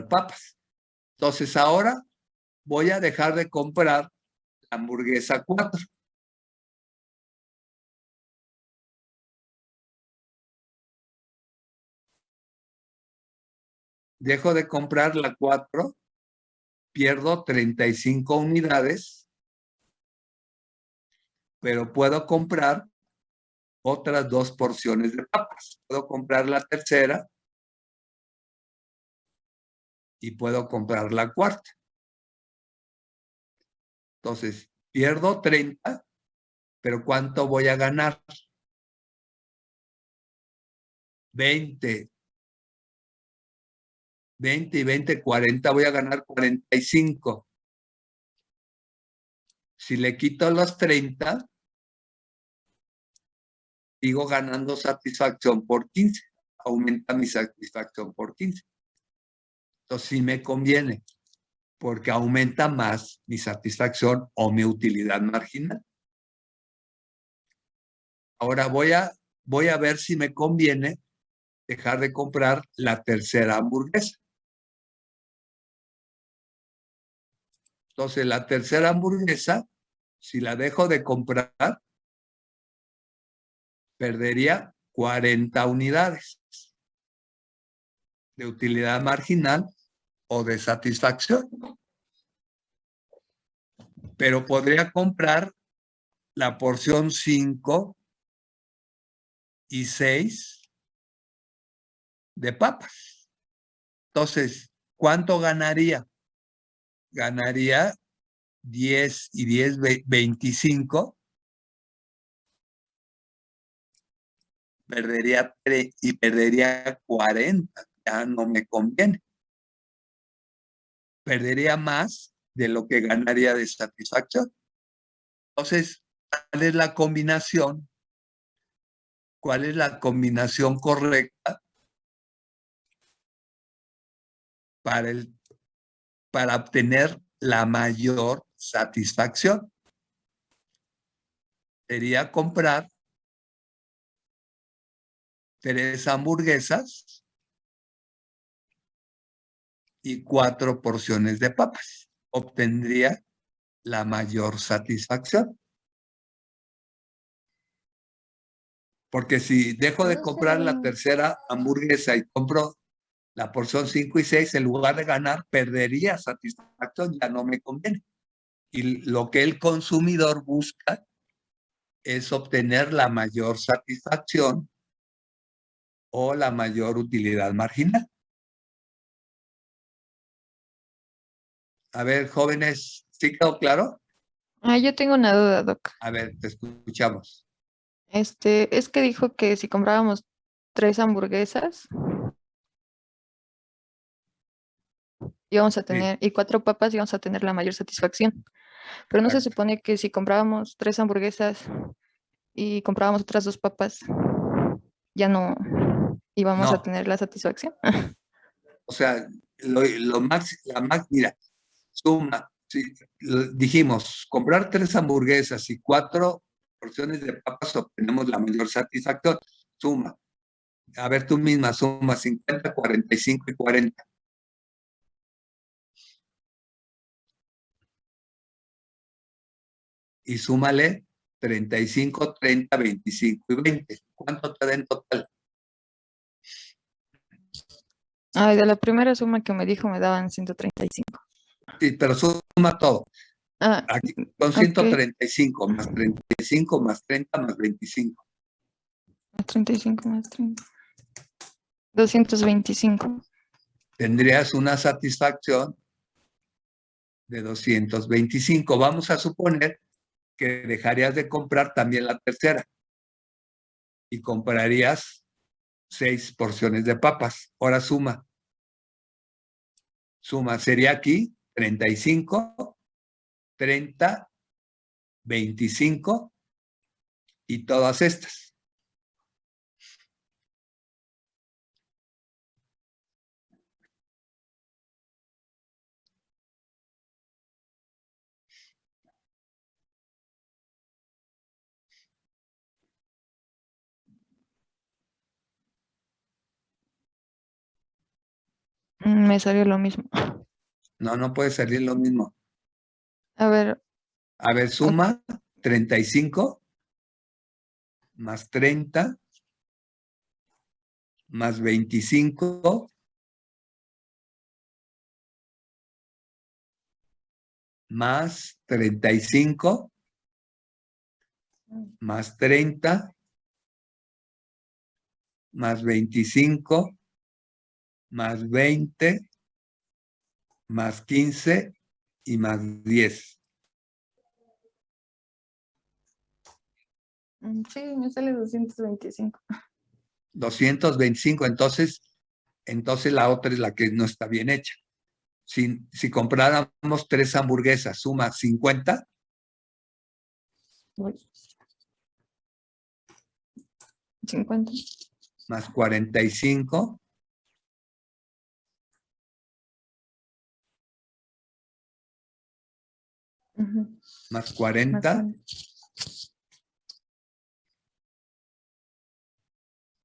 papas. Entonces, ahora voy a dejar de comprar la hamburguesa 4. Dejo de comprar la 4, pierdo 35 unidades, pero puedo comprar otras 2 porciones de papas. Puedo comprar la tercera y puedo comprar la cuarta. Entonces, pierdo 30, pero ¿cuánto voy a ganar? 20 20 y 20, 40, voy a ganar 45. Si le quito los 30, sigo ganando satisfacción por 15. Aumenta mi satisfacción por 15. Entonces sí me conviene, porque aumenta más mi satisfacción o mi utilidad marginal. Ahora voy a ver si me conviene dejar de comprar la tercera hamburguesa. Entonces, la tercera hamburguesa, si la dejo de comprar, perdería 40 unidades de utilidad marginal o de satisfacción. Pero podría comprar la porción 5 y 6 de papas. Entonces, ¿cuánto ganaría? Ganaría 10 y 10, 25. Perdería 3 y perdería 40. Ya no me conviene. Perdería más de lo que ganaría de satisfacción. Entonces, ¿cuál es la combinación? ¿Cuál es la combinación correcta para obtener la mayor satisfacción? Sería comprar 3 hamburguesas y 4 porciones de papas. Obtendría la mayor satisfacción. Porque si dejo de comprar la tercera hamburguesa y compro la porción 5 y 6, en lugar de ganar, perdería satisfacción, ya no me conviene. Y lo que el consumidor busca es obtener la mayor satisfacción o la mayor utilidad marginal. A ver, jóvenes, ¿sí quedó claro? Yo tengo una duda, Doc. A ver, te escuchamos. Es que dijo que si comprábamos 3 hamburguesas, íbamos a tener, y 4 papas, íbamos a tener la mayor satisfacción. Pero no se Exacto. supone que si comprábamos 3 hamburguesas y comprábamos otras 2 papas, ya no íbamos a No, tener la satisfacción. o sea, mira, suma, sí, dijimos, comprar 3 hamburguesas y 4 porciones de papas obtenemos la mayor satisfacción. Suma. A ver, tú misma suma 50, 45 y 40. Y súmale 35, 30, 25 y 20. ¿Cuánto te da en total? Ay, de la primera suma que me dijo me daban 135. Sí, pero suma todo. Ah, Aquí son ok. 135 más 35 más 30 más 25. Más 35 más 30. 225. Tendrías una satisfacción de 225. Vamos a suponer que dejarías de comprar también la tercera y comprarías 6 porciones de papas. Ahora suma. Suma, sería aquí 35, 30, 25 y todas estas. Me salió lo mismo. No, no puede salir lo mismo. A ver, A ver, suma 35 más 30 más 25 más 35 más 30 más 25 más 20 más 15 y más 10. sí, me sale 225. 225. Entonces, entonces la otra es la que no está bien hecha. Si compráramos 3 hamburguesas, suma 50. Uy. 50. Más 45. Ujú. Más 40.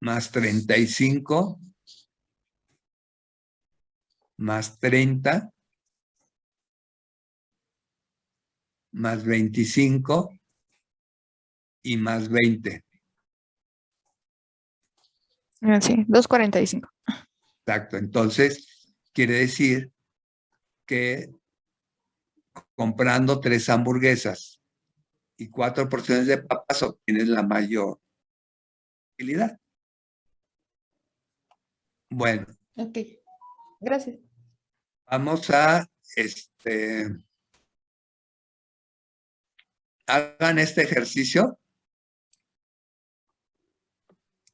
Más 35. Más 30. Más 25. Y más 20. Sí, 2.45. Exacto. Entonces, quiere decir que comprando 3 hamburguesas y 4 porciones de papas obtienes la mayor utilidad. Bueno, Ok, gracias. vamos a hagan este ejercicio.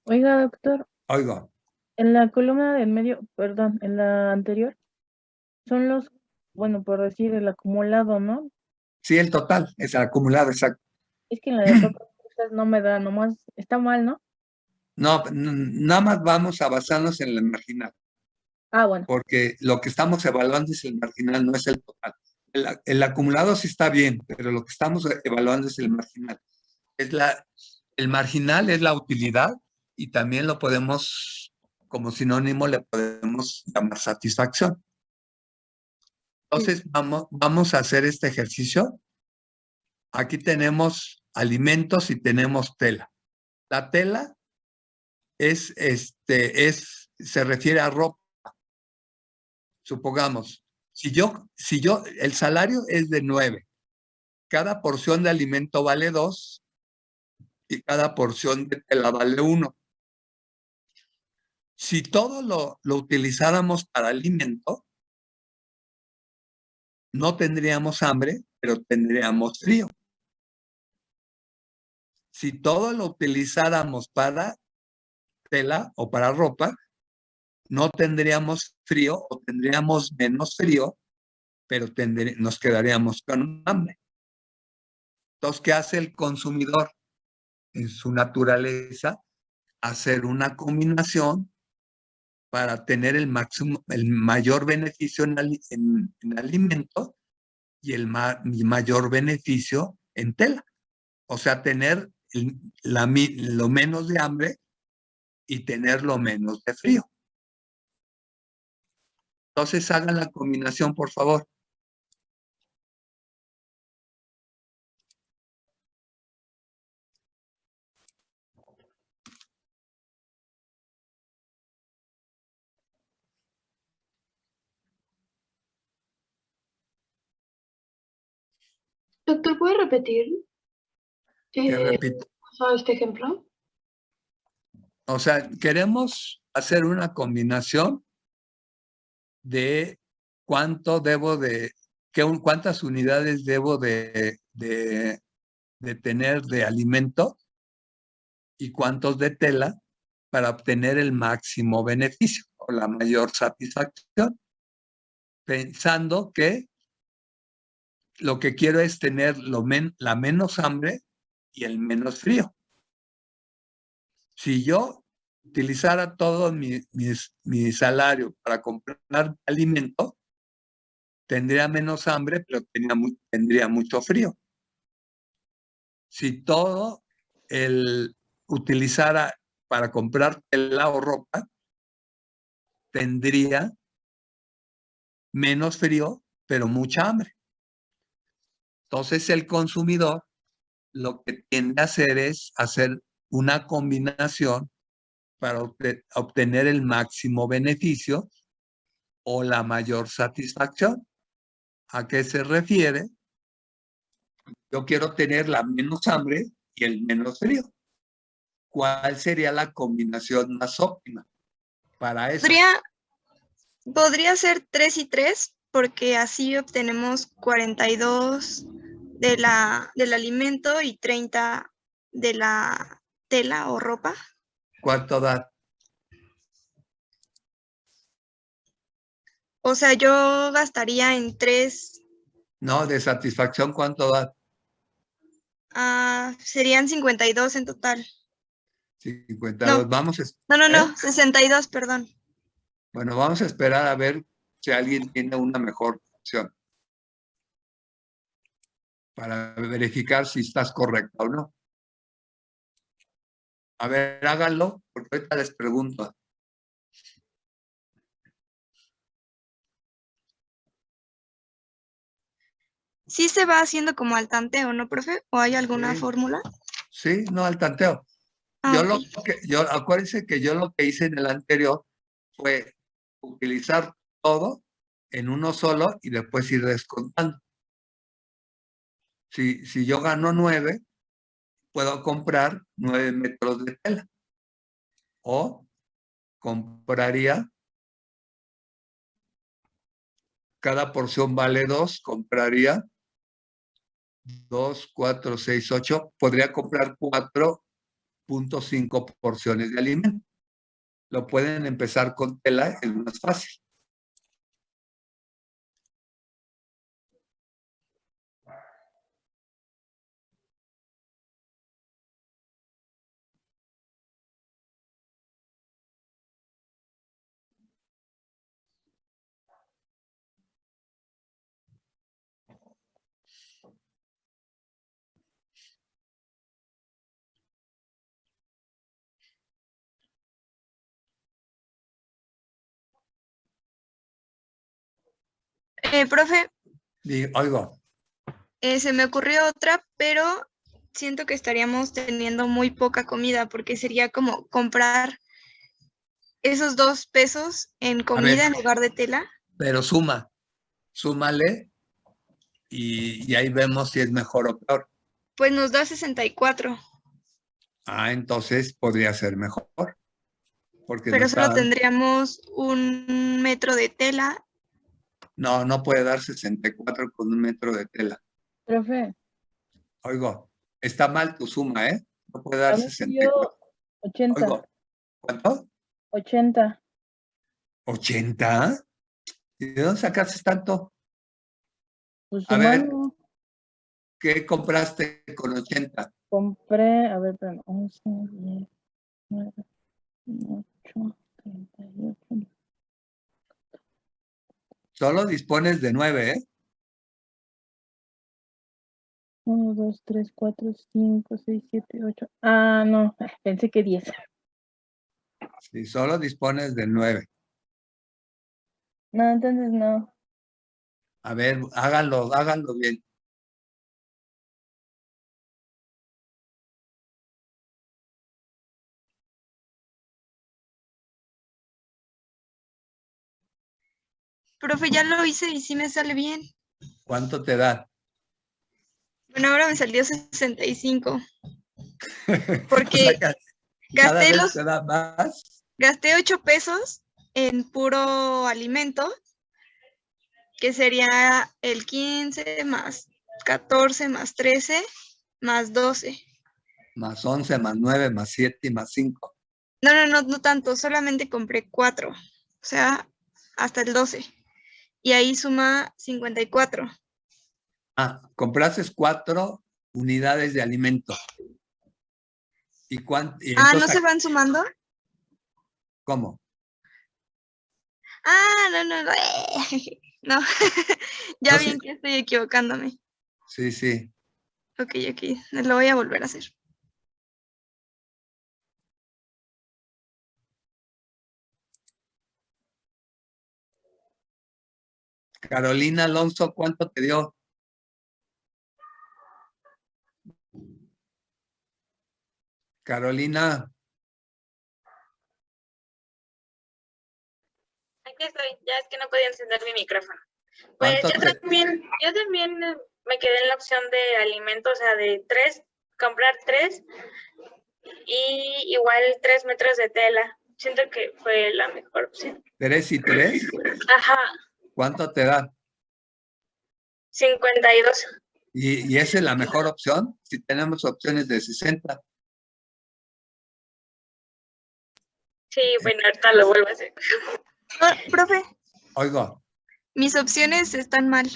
Oiga, doctor, Oigo, en la columna del medio, perdón, en la anterior, son los, bueno, por decir, el acumulado, ¿no? sí, el total es el acumulado, exacto. Es que en la de papas no me da, nomás, está mal, ¿no? No, nada más vamos a basarnos en el marginal, Ah, bueno. porque lo que estamos evaluando es el marginal, no es el total. El acumulado sí está bien, pero lo que estamos evaluando es el marginal. El marginal es la utilidad y también lo podemos, como sinónimo, le podemos llamar satisfacción. Entonces, vamos a hacer este ejercicio. Aquí tenemos alimentos y tenemos tela. La tela se refiere a ropa. Supongamos, el salario es de 9, cada porción de alimento vale 2 y cada porción de tela vale 1. Si todo lo utilizáramos para alimento, no tendríamos hambre, pero tendríamos frío. Si todo lo utilizáramos para tela o para ropa, no tendríamos frío o tendríamos menos frío, pero nos quedaríamos con hambre. Entonces, ¿qué hace el consumidor? En su naturaleza, hacer una combinación para tener el mayor beneficio en alimento y el mayor beneficio en tela. O sea, tener lo menos de hambre y tener lo menos de frío. Entonces, hagan la combinación, por favor. Doctor, ¿puede repetir Te repito. este ejemplo? O sea, queremos hacer una combinación de cuántas unidades debo de tener de alimento y cuántos de tela para obtener el máximo beneficio o la mayor satisfacción, pensando que lo que quiero es tener la menos hambre y el menos frío. Si yo utilizara todo mi salario para comprar alimento, tendría menos hambre, pero tendría mucho frío. Si todo utilizara para comprar tela o ropa, tendría menos frío, pero mucha hambre. Entonces el consumidor lo que tiende a hacer es hacer una combinación para obtener el máximo beneficio o la mayor satisfacción. ¿A qué se refiere? Yo quiero tener la menos hambre y el menos frío. ¿Cuál sería la combinación más óptima para eso? Podría ser 3 y 3, porque así obtenemos 42 del alimento y 30 de la tela o ropa. ¿Cuánto da? O sea, yo gastaría en 3, No, de satisfacción, ¿cuánto da? serían 52 en total. 52. No. Vamos a, No, 62, perdón. Bueno, vamos a esperar a ver si alguien tiene una mejor opción para verificar si estás correcta o no. A ver, háganlo, porque ahorita les pregunto. ¿Sí se va haciendo como al tanteo, no, profe? ¿O hay alguna Sí. fórmula? Sí, no, al tanteo. Acuérdense que yo lo que hice en el anterior fue utilizar todo en uno solo y después ir descontando. Si yo gano 9, puedo comprar 9 metros de tela. O compraría, cada porción vale 2, compraría 2, 4, 6, 8. Podría comprar 4.5 porciones de alimento. Lo pueden empezar con tela, es más fácil. Profe, Oigo. se me ocurrió otra, pero siento que estaríamos teniendo muy poca comida porque sería como comprar esos 2 pesos en comida en lugar de tela. Pero súmale y ahí vemos si es mejor o peor. Pues nos da 64. Entonces podría ser mejor. Porque Pero solo tendríamos 1 metro de tela. No puede dar 64 con 1 metro de tela. Profe. Oigo, está mal tu suma, ¿eh? No puede dar 64. 80. Oigo, ¿cuánto? 80. ¿80? ¿Y de dónde sacaste tanto? Pues A ver, sumando. ¿qué compraste con 80? Compré, a ver, 11, 10, 9, 8, 38. Solo dispones de 9, ¿eh? 1, 2, 3, 4, 5, 6, 7, 8. No, pensé que 10. Sí, solo dispones de 9. No, entonces no. A ver, háganlo bien. Profe, ya lo hice y sí me sale bien. ¿Cuánto te da? Bueno, ahora me salió 65. O Porque sea, cada gasté vez te da más. gasté 8 pesos en puro alimento, que sería el 15 más 14 más 13 más 12. Más 11, más 9, más 7 y más 5. No tanto, solamente compré 4, o sea, hasta el 12. Y ahí suma 54. Compraste 4 unidades de alimento. ¿Y ¿No entonces, se van sumando? cómo? No. No, ya bien que estoy equivocándome. Sí. Ok, lo voy a volver a hacer. Carolina Alonso, ¿cuánto te dio? Carolina. Aquí estoy, ya es que no podía encender mi micrófono. Pues yo también me quedé en la opción de alimentos, o sea, de 3, comprar 3 y igual 3 metros de tela. Siento que fue la mejor opción. 3 y 3. Ajá. ¿Cuánto te da? 52. ¿Y esa es la mejor opción? Si tenemos opciones de 60. Sí, bueno, ahorita lo vuelvo a hacer. Profe. Oigo, Mis opciones están mal,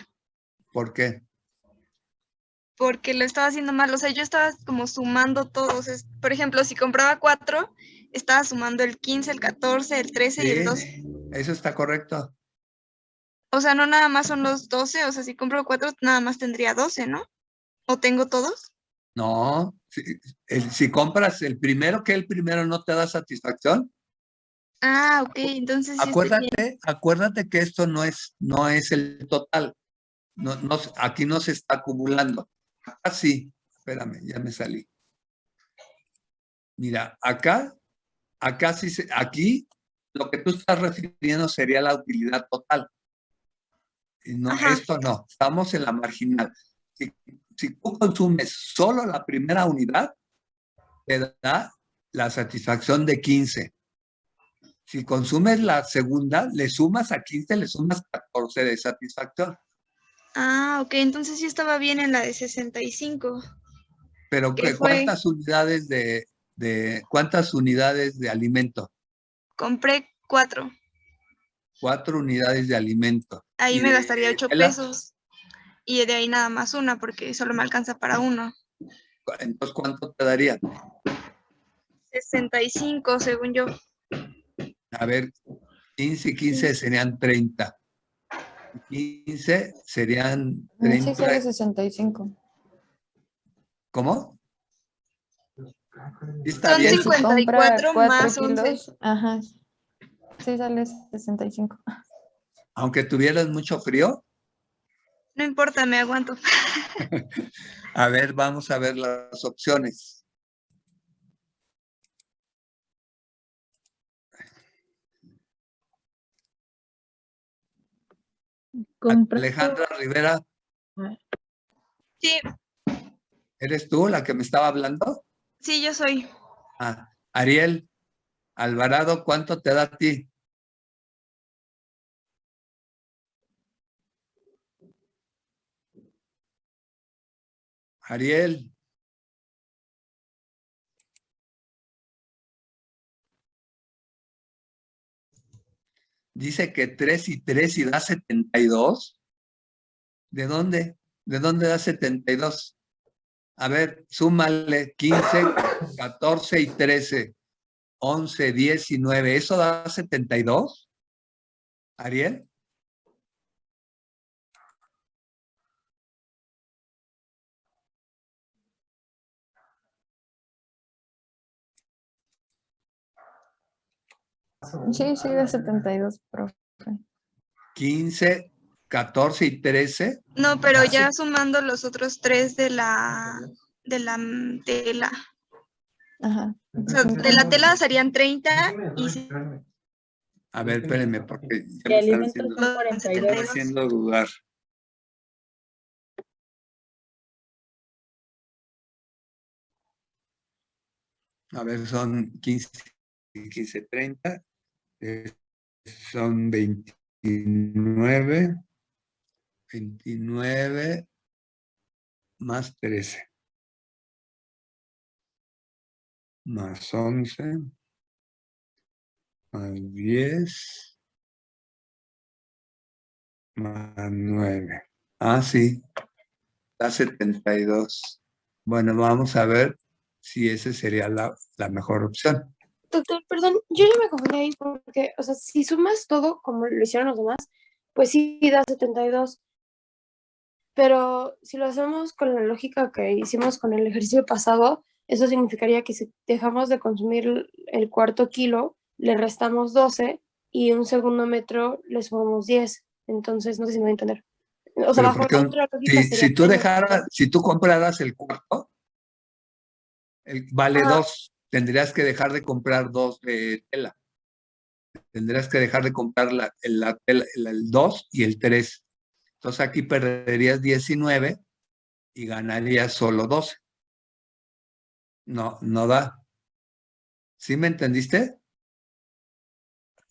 ¿Por qué? porque lo estaba haciendo mal. O sea, yo estaba como sumando todos. Por ejemplo, si compraba 4, estaba sumando el 15, el 14, el 13 y el 12. Sí, eso está correcto. O sea, no nada más son los 12. O sea, si compro 4, nada más tendría 12, ¿no? ¿O tengo todos? No, si compras el primero, que el primero no te da satisfacción, Ah, ok, entonces sí estoy bien. acuérdate que esto no es el total. Aquí no se está acumulando. Acá sí, espérame, ya me salí. Mira, acá sí, aquí lo que tú estás refiriendo sería la utilidad total. Y no, Ajá. esto no, estamos en la marginal. Si tú consumes solo la primera unidad, te da la satisfacción de 15. Si consumes la segunda, le sumas a 15, le sumas 14 de satisfacción. Ah, ok, entonces sí estaba bien en la de 65. Pero ¿Qué fue? ¿cuántas unidades cuántas unidades de alimento? Compré 4. 4 unidades de alimento. Ahí ¿Y me de gastaría 8 tela? pesos. Y de ahí nada más una, porque solo me alcanza para uno. Entonces, ¿cuánto te daría? 65, según yo. A ver, 15 y 15 serían 30. 15 serían Sí, 30. sale 65. ¿Cómo? ¿Sí está Son bien? Si compra 54 4 más 11. kilos, ajá, sí sale 65. Aunque tuvieras mucho frío. No importa, me aguanto. A ver, vamos a ver las opciones. Alejandra Rivera, Sí, ¿eres tú la que me estaba hablando? sí, yo soy. Ah, Ariel Alvarado, ¿cuánto te da a ti? Ariel. Dice que 3 y 3 y da 72. ¿De dónde? ¿De dónde da 72? A ver, súmale 15, 14 y 13. 11, 10 y 9. ¿Eso da 72? Ariel. Sí, sí, de 72, profe. 15, 14 y 13. No, pero ya sumando los otros 3 de la tela. Ajá. O sea, de la tela serían 30 y A ver, espérenme, porque ya De me están alimentos son 42. haciendo dudar. A ver, son 15, 15, 30. Son 29. 29 más 13. Más 11. Más 10. Más 9. Ah, sí. Da 72. Bueno, vamos a ver si esa sería la mejor opción. Doctor, perdón, yo ya me confundí ahí porque, o sea, si sumas todo como lo hicieron los demás, pues sí da 72. Pero si lo hacemos con la lógica que hicimos con el ejercicio pasado, eso significaría que si dejamos de consumir el cuarto kilo, le restamos 12 y un segundo metro le sumamos 10. Entonces, no sé si me voy a entender. O sea, Pero bajo la otra lógica sería si tú compraras el cuarto, vale Ajá. 2. Tendrías que dejar de comprar 2 de tela. Tendrías que dejar de comprar el 2 y el 3. Entonces aquí perderías 19 y ganarías solo 12. No, no da. ¿Sí me entendiste?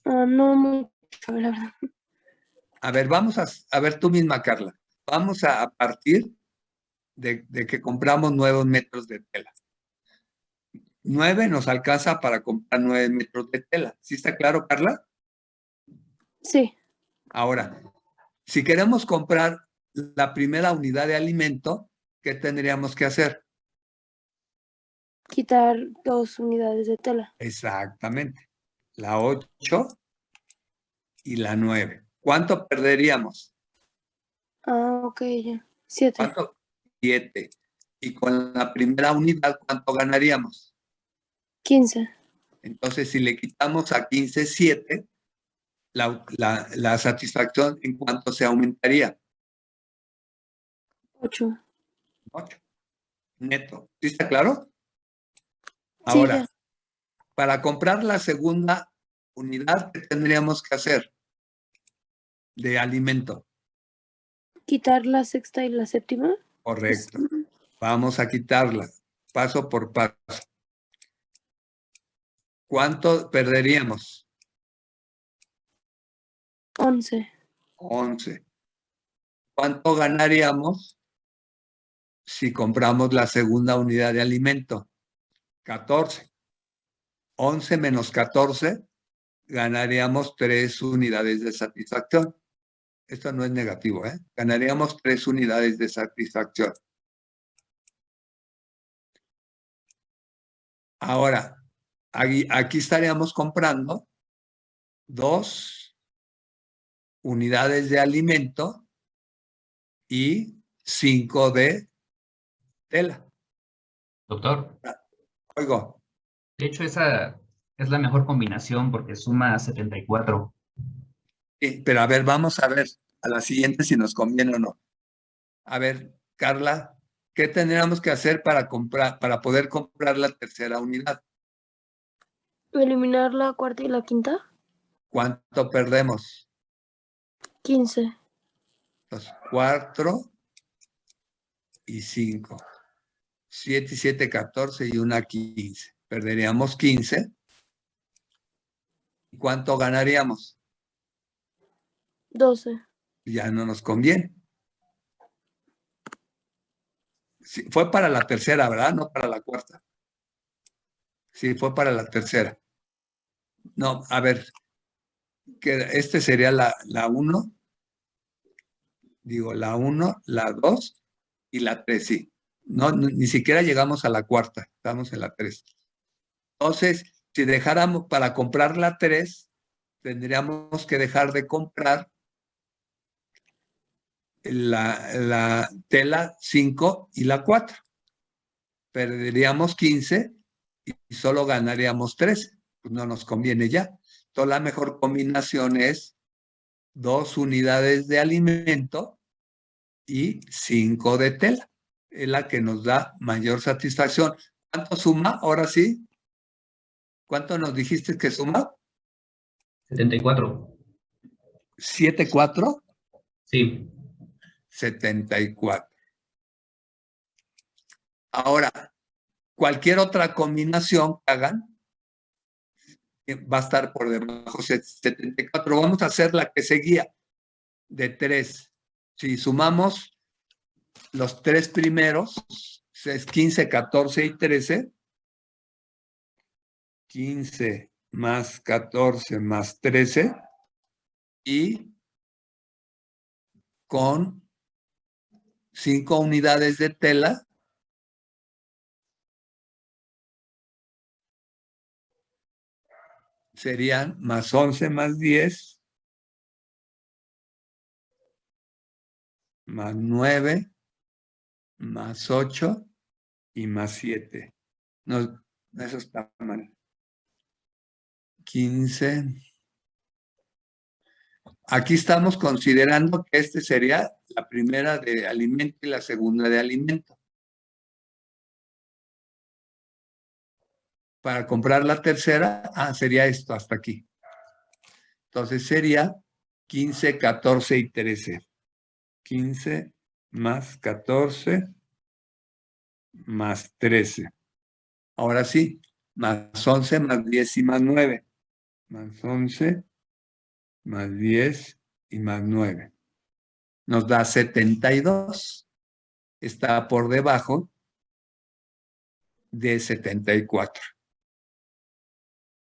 No mucho, la verdad. A ver, vamos a ver tú misma, Carla. Vamos a partir de que compramos 9 metros de tela. 9 nos alcanza para comprar 9 metros de tela. ¿Sí está claro, Carla? Sí. Ahora, Si queremos comprar la primera unidad de alimento, ¿qué tendríamos que hacer? Quitar 2 unidades de tela. Exactamente. La 8 y la 9. ¿Cuánto perderíamos? Ah, ok, ya. 7. ¿Cuánto? 7. Y con la primera unidad, ¿cuánto ganaríamos? 15. Entonces, si le quitamos a 15, 7, la satisfacción, ¿en cuánto se aumentaría? 8. 8. Neto. ¿Sí está claro? Sí, Ahora, ya. para comprar la segunda unidad, ¿qué tendríamos que hacer de alimento? Quitar la sexta y la séptima. Correcto. Vamos a quitarla, paso por paso. ¿Cuánto perderíamos? 11. 11. ¿Cuánto ganaríamos si compramos la segunda unidad de alimento? 14. 11 menos 14, ganaríamos 3 unidades de satisfacción. Esto no es negativo, ¿eh? Ganaríamos 3 unidades de satisfacción. Ahora, aquí estaríamos comprando 2 unidades de alimento y 5 de tela. Doctor, Oigo, de hecho esa es la mejor combinación porque suma 74. sí, pero a ver, vamos a ver a la siguiente si nos conviene o no. A ver, Carla, ¿qué tendríamos que hacer para poder comprar la tercera unidad? Eliminar la cuarta y la quinta. ¿Cuánto perdemos? 15. Los 4 y 5. 7 y 7, 14 y una 15. Perderíamos 15. ¿Cuánto ganaríamos? 12. Ya no nos conviene. Sí, fue para la tercera, ¿verdad? No para la cuarta. Sí, fue para la tercera. No, a ver, que este sería la 1. Digo, la 1, la 2 y la 3, sí. No, ni siquiera llegamos a la cuarta, estamos en la 3. Entonces, si dejáramos para comprar la 3, tendríamos que dejar de comprar la tela 5 y la 4. Perderíamos 15 y solo ganaríamos 13. Pues no nos conviene ya. Entonces, la mejor combinación es 2 unidades de alimento y 5 de tela. Es la que nos da mayor satisfacción. ¿Cuánto suma? Ahora sí. ¿Cuánto nos dijiste que suma? 74. 7, 4. Sí. 74. Ahora, cualquier otra combinación que hagan va a estar por debajo de 74. Vamos a hacer la que seguía de 3. Si sumamos los 3 primeros, es 15, 14 y 13. 15 más 14 más 13 y con 5 unidades de tela serían más 11 más 10 más 9 más 8 y más 7. No, eso está mal. 15. Aquí estamos considerando que este sería la primera de alimento y la segunda de alimento. Para comprar la tercera, sería esto hasta aquí. Entonces sería 15, 14 y 13. 15 más 14 más 13. Ahora sí, más 11 más 10 y más 9. Más 11 más 10 y más 9. Nos da 72. Está por debajo de 74.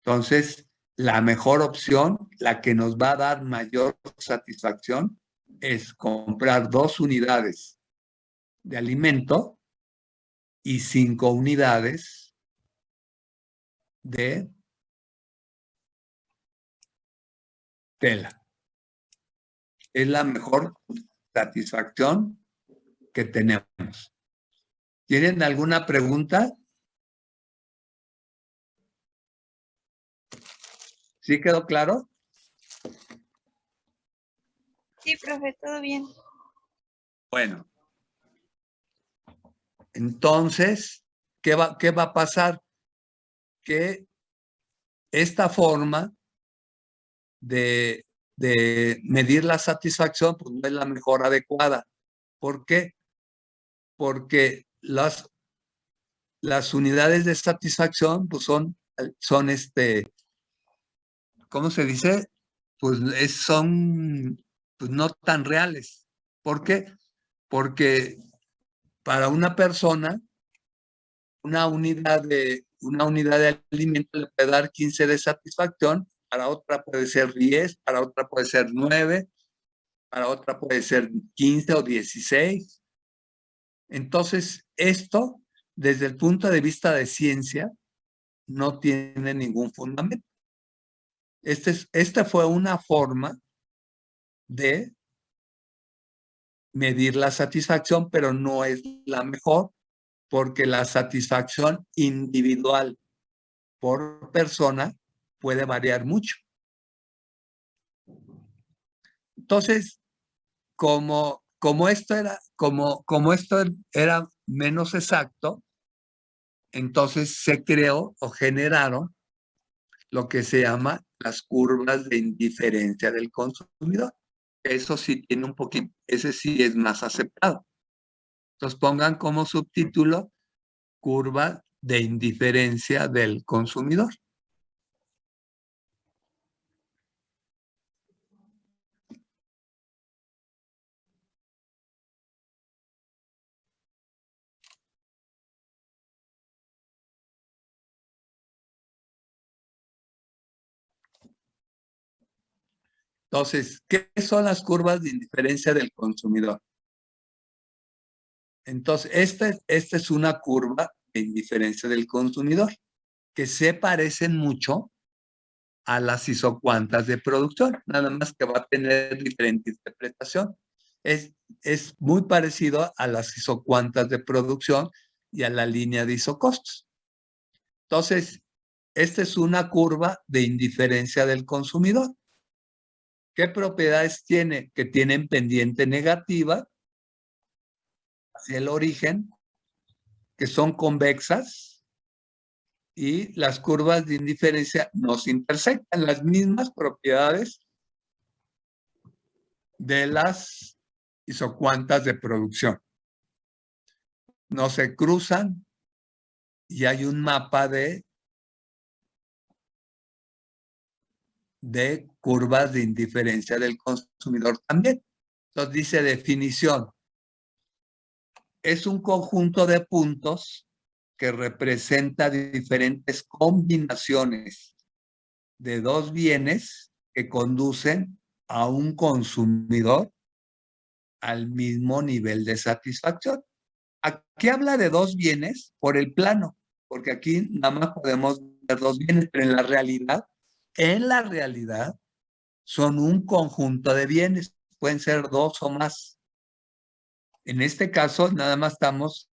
Entonces, la mejor opción, la que nos va a dar mayor satisfacción, es comprar 2 unidades de alimento y 5 unidades de tela. Es la mejor satisfacción que tenemos. ¿Tienen alguna pregunta? ¿Sí quedó claro? Sí, profe, todo bien. Bueno. Entonces, ¿qué va a pasar? Que esta forma de medir la satisfacción pues, no es la mejor adecuada. ¿Por qué? Porque las unidades de satisfacción pues son ¿cómo se dice? Pues son pues, no tan reales. ¿Por qué? Porque para una persona, una unidad de alimento le puede dar 15 de satisfacción, para otra puede ser 10, para otra puede ser 9, para otra puede ser 15 o 16. Entonces, esto, desde el punto de vista de ciencia, no tiene ningún fundamento. Esta fue una forma de medir la satisfacción, pero no es la mejor, porque la satisfacción individual por persona puede variar mucho. Entonces, como esto era menos exacto, entonces se creó o generaron lo que se llama las curvas de indiferencia del consumidor. Eso sí tiene un poquito, ese sí es más aceptado. Entonces pongan como subtítulo curva de indiferencia del consumidor. Entonces, ¿qué son las curvas de indiferencia del consumidor? Entonces, esta es una curva de indiferencia del consumidor que se parecen mucho a las isocuantas de producción, nada más que va a tener diferente interpretación. Es muy parecido a las isocuantas de producción y a la línea de isocostos. Entonces, esta es una curva de indiferencia del consumidor. ¿Qué propiedades tiene? Que tienen pendiente negativa hacia el origen, que son convexas, y las curvas de indiferencia no se intersectan, las mismas propiedades de las isocuantas de producción. No se cruzan y hay un mapa de curvas de indiferencia del consumidor también. Entonces dice definición. Es un conjunto de puntos que representa diferentes combinaciones de dos bienes que conducen a un consumidor al mismo nivel de satisfacción. Aquí habla de dos bienes por el plano, porque aquí nada más podemos ver dos bienes, pero en la realidad son un conjunto de bienes, pueden ser dos o más. En este caso, nada más estamos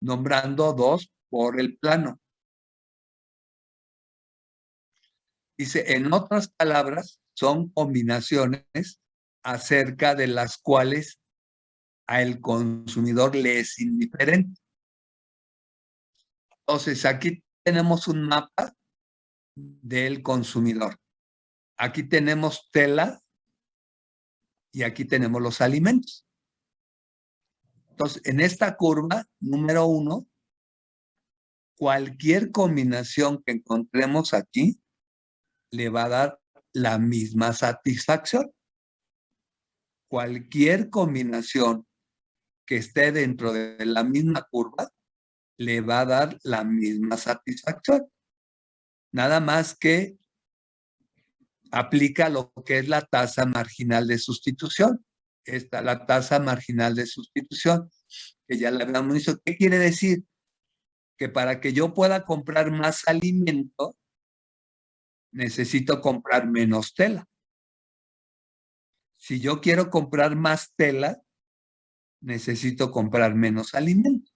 nombrando dos por el plano. Dice, en otras palabras, son combinaciones acerca de las cuales al consumidor le es indiferente. Entonces, aquí tenemos un mapa del consumidor. Aquí tenemos tela y aquí tenemos los alimentos. Entonces, en esta curva, número 1, cualquier combinación que encontremos aquí le va a dar la misma satisfacción. Cualquier combinación que esté dentro de la misma curva le va a dar la misma satisfacción. Nada más que aplica lo que es la tasa marginal de sustitución. Esta, la tasa marginal de sustitución, que ya la habíamos visto. ¿Qué quiere decir? Que para que yo pueda comprar más alimento, necesito comprar menos tela. Si yo quiero comprar más tela, necesito comprar menos alimento.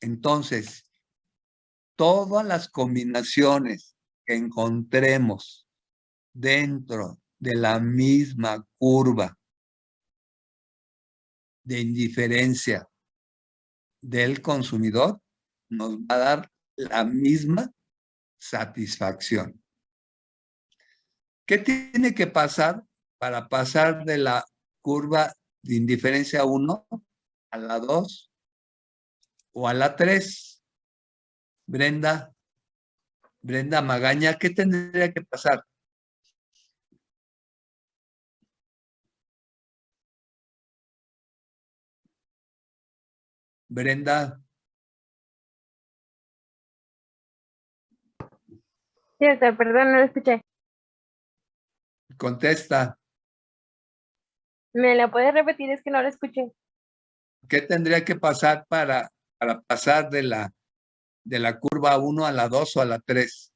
Entonces, todas las combinaciones que encontremos dentro de la misma curva de indiferencia del consumidor nos va a dar la misma satisfacción. ¿Qué tiene que pasar para pasar de la curva de indiferencia 1 a la 2 o a la 3? Brenda Magaña, ¿qué tendría que pasar? Brenda. Sí, doctor, perdón, no lo escuché. Contesta. ¿Me la puedes repetir? Es que no lo escuché. ¿Qué tendría que pasar para pasar de la curva 1 a la 2 o a la 3?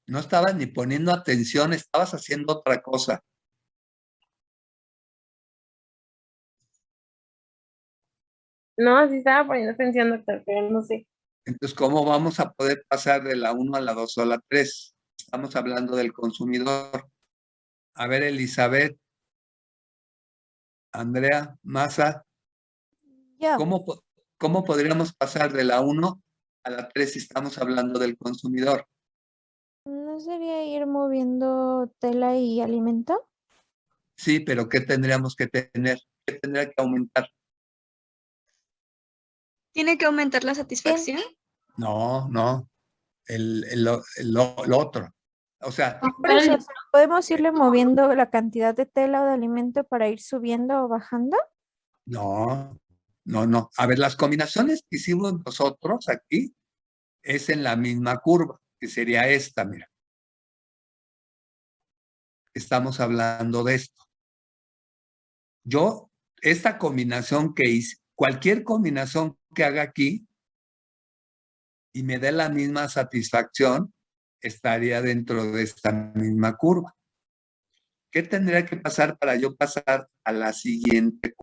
No estabas ni poniendo atención, estabas haciendo otra cosa. No, sí estaba poniendo atención, doctor, pero no sé. Entonces, ¿cómo vamos a poder pasar de la 1 a la 2 o a la 3? Estamos hablando del consumidor. A ver, Elizabeth, Andrea, Maza, ¿cómo podríamos pasar de la 1 a la 3 si estamos hablando del consumidor? ¿No sería ir moviendo tela y alimento? Sí, pero ¿qué tendríamos que tener? ¿Qué tendría que aumentar? ¿Tiene que aumentar la satisfacción? No, lo otro. O sea, Por eso, ¿podemos irle moviendo la cantidad de tela o de alimento para ir subiendo o bajando? no. A ver, las combinaciones que hicimos nosotros aquí es en la misma curva, que sería esta, mira. Estamos hablando de esto. Esta combinación que hice, cualquier combinación que haga aquí y me dé la misma satisfacción, estaría dentro de esta misma curva. ¿Qué tendría que pasar para yo pasar a la siguiente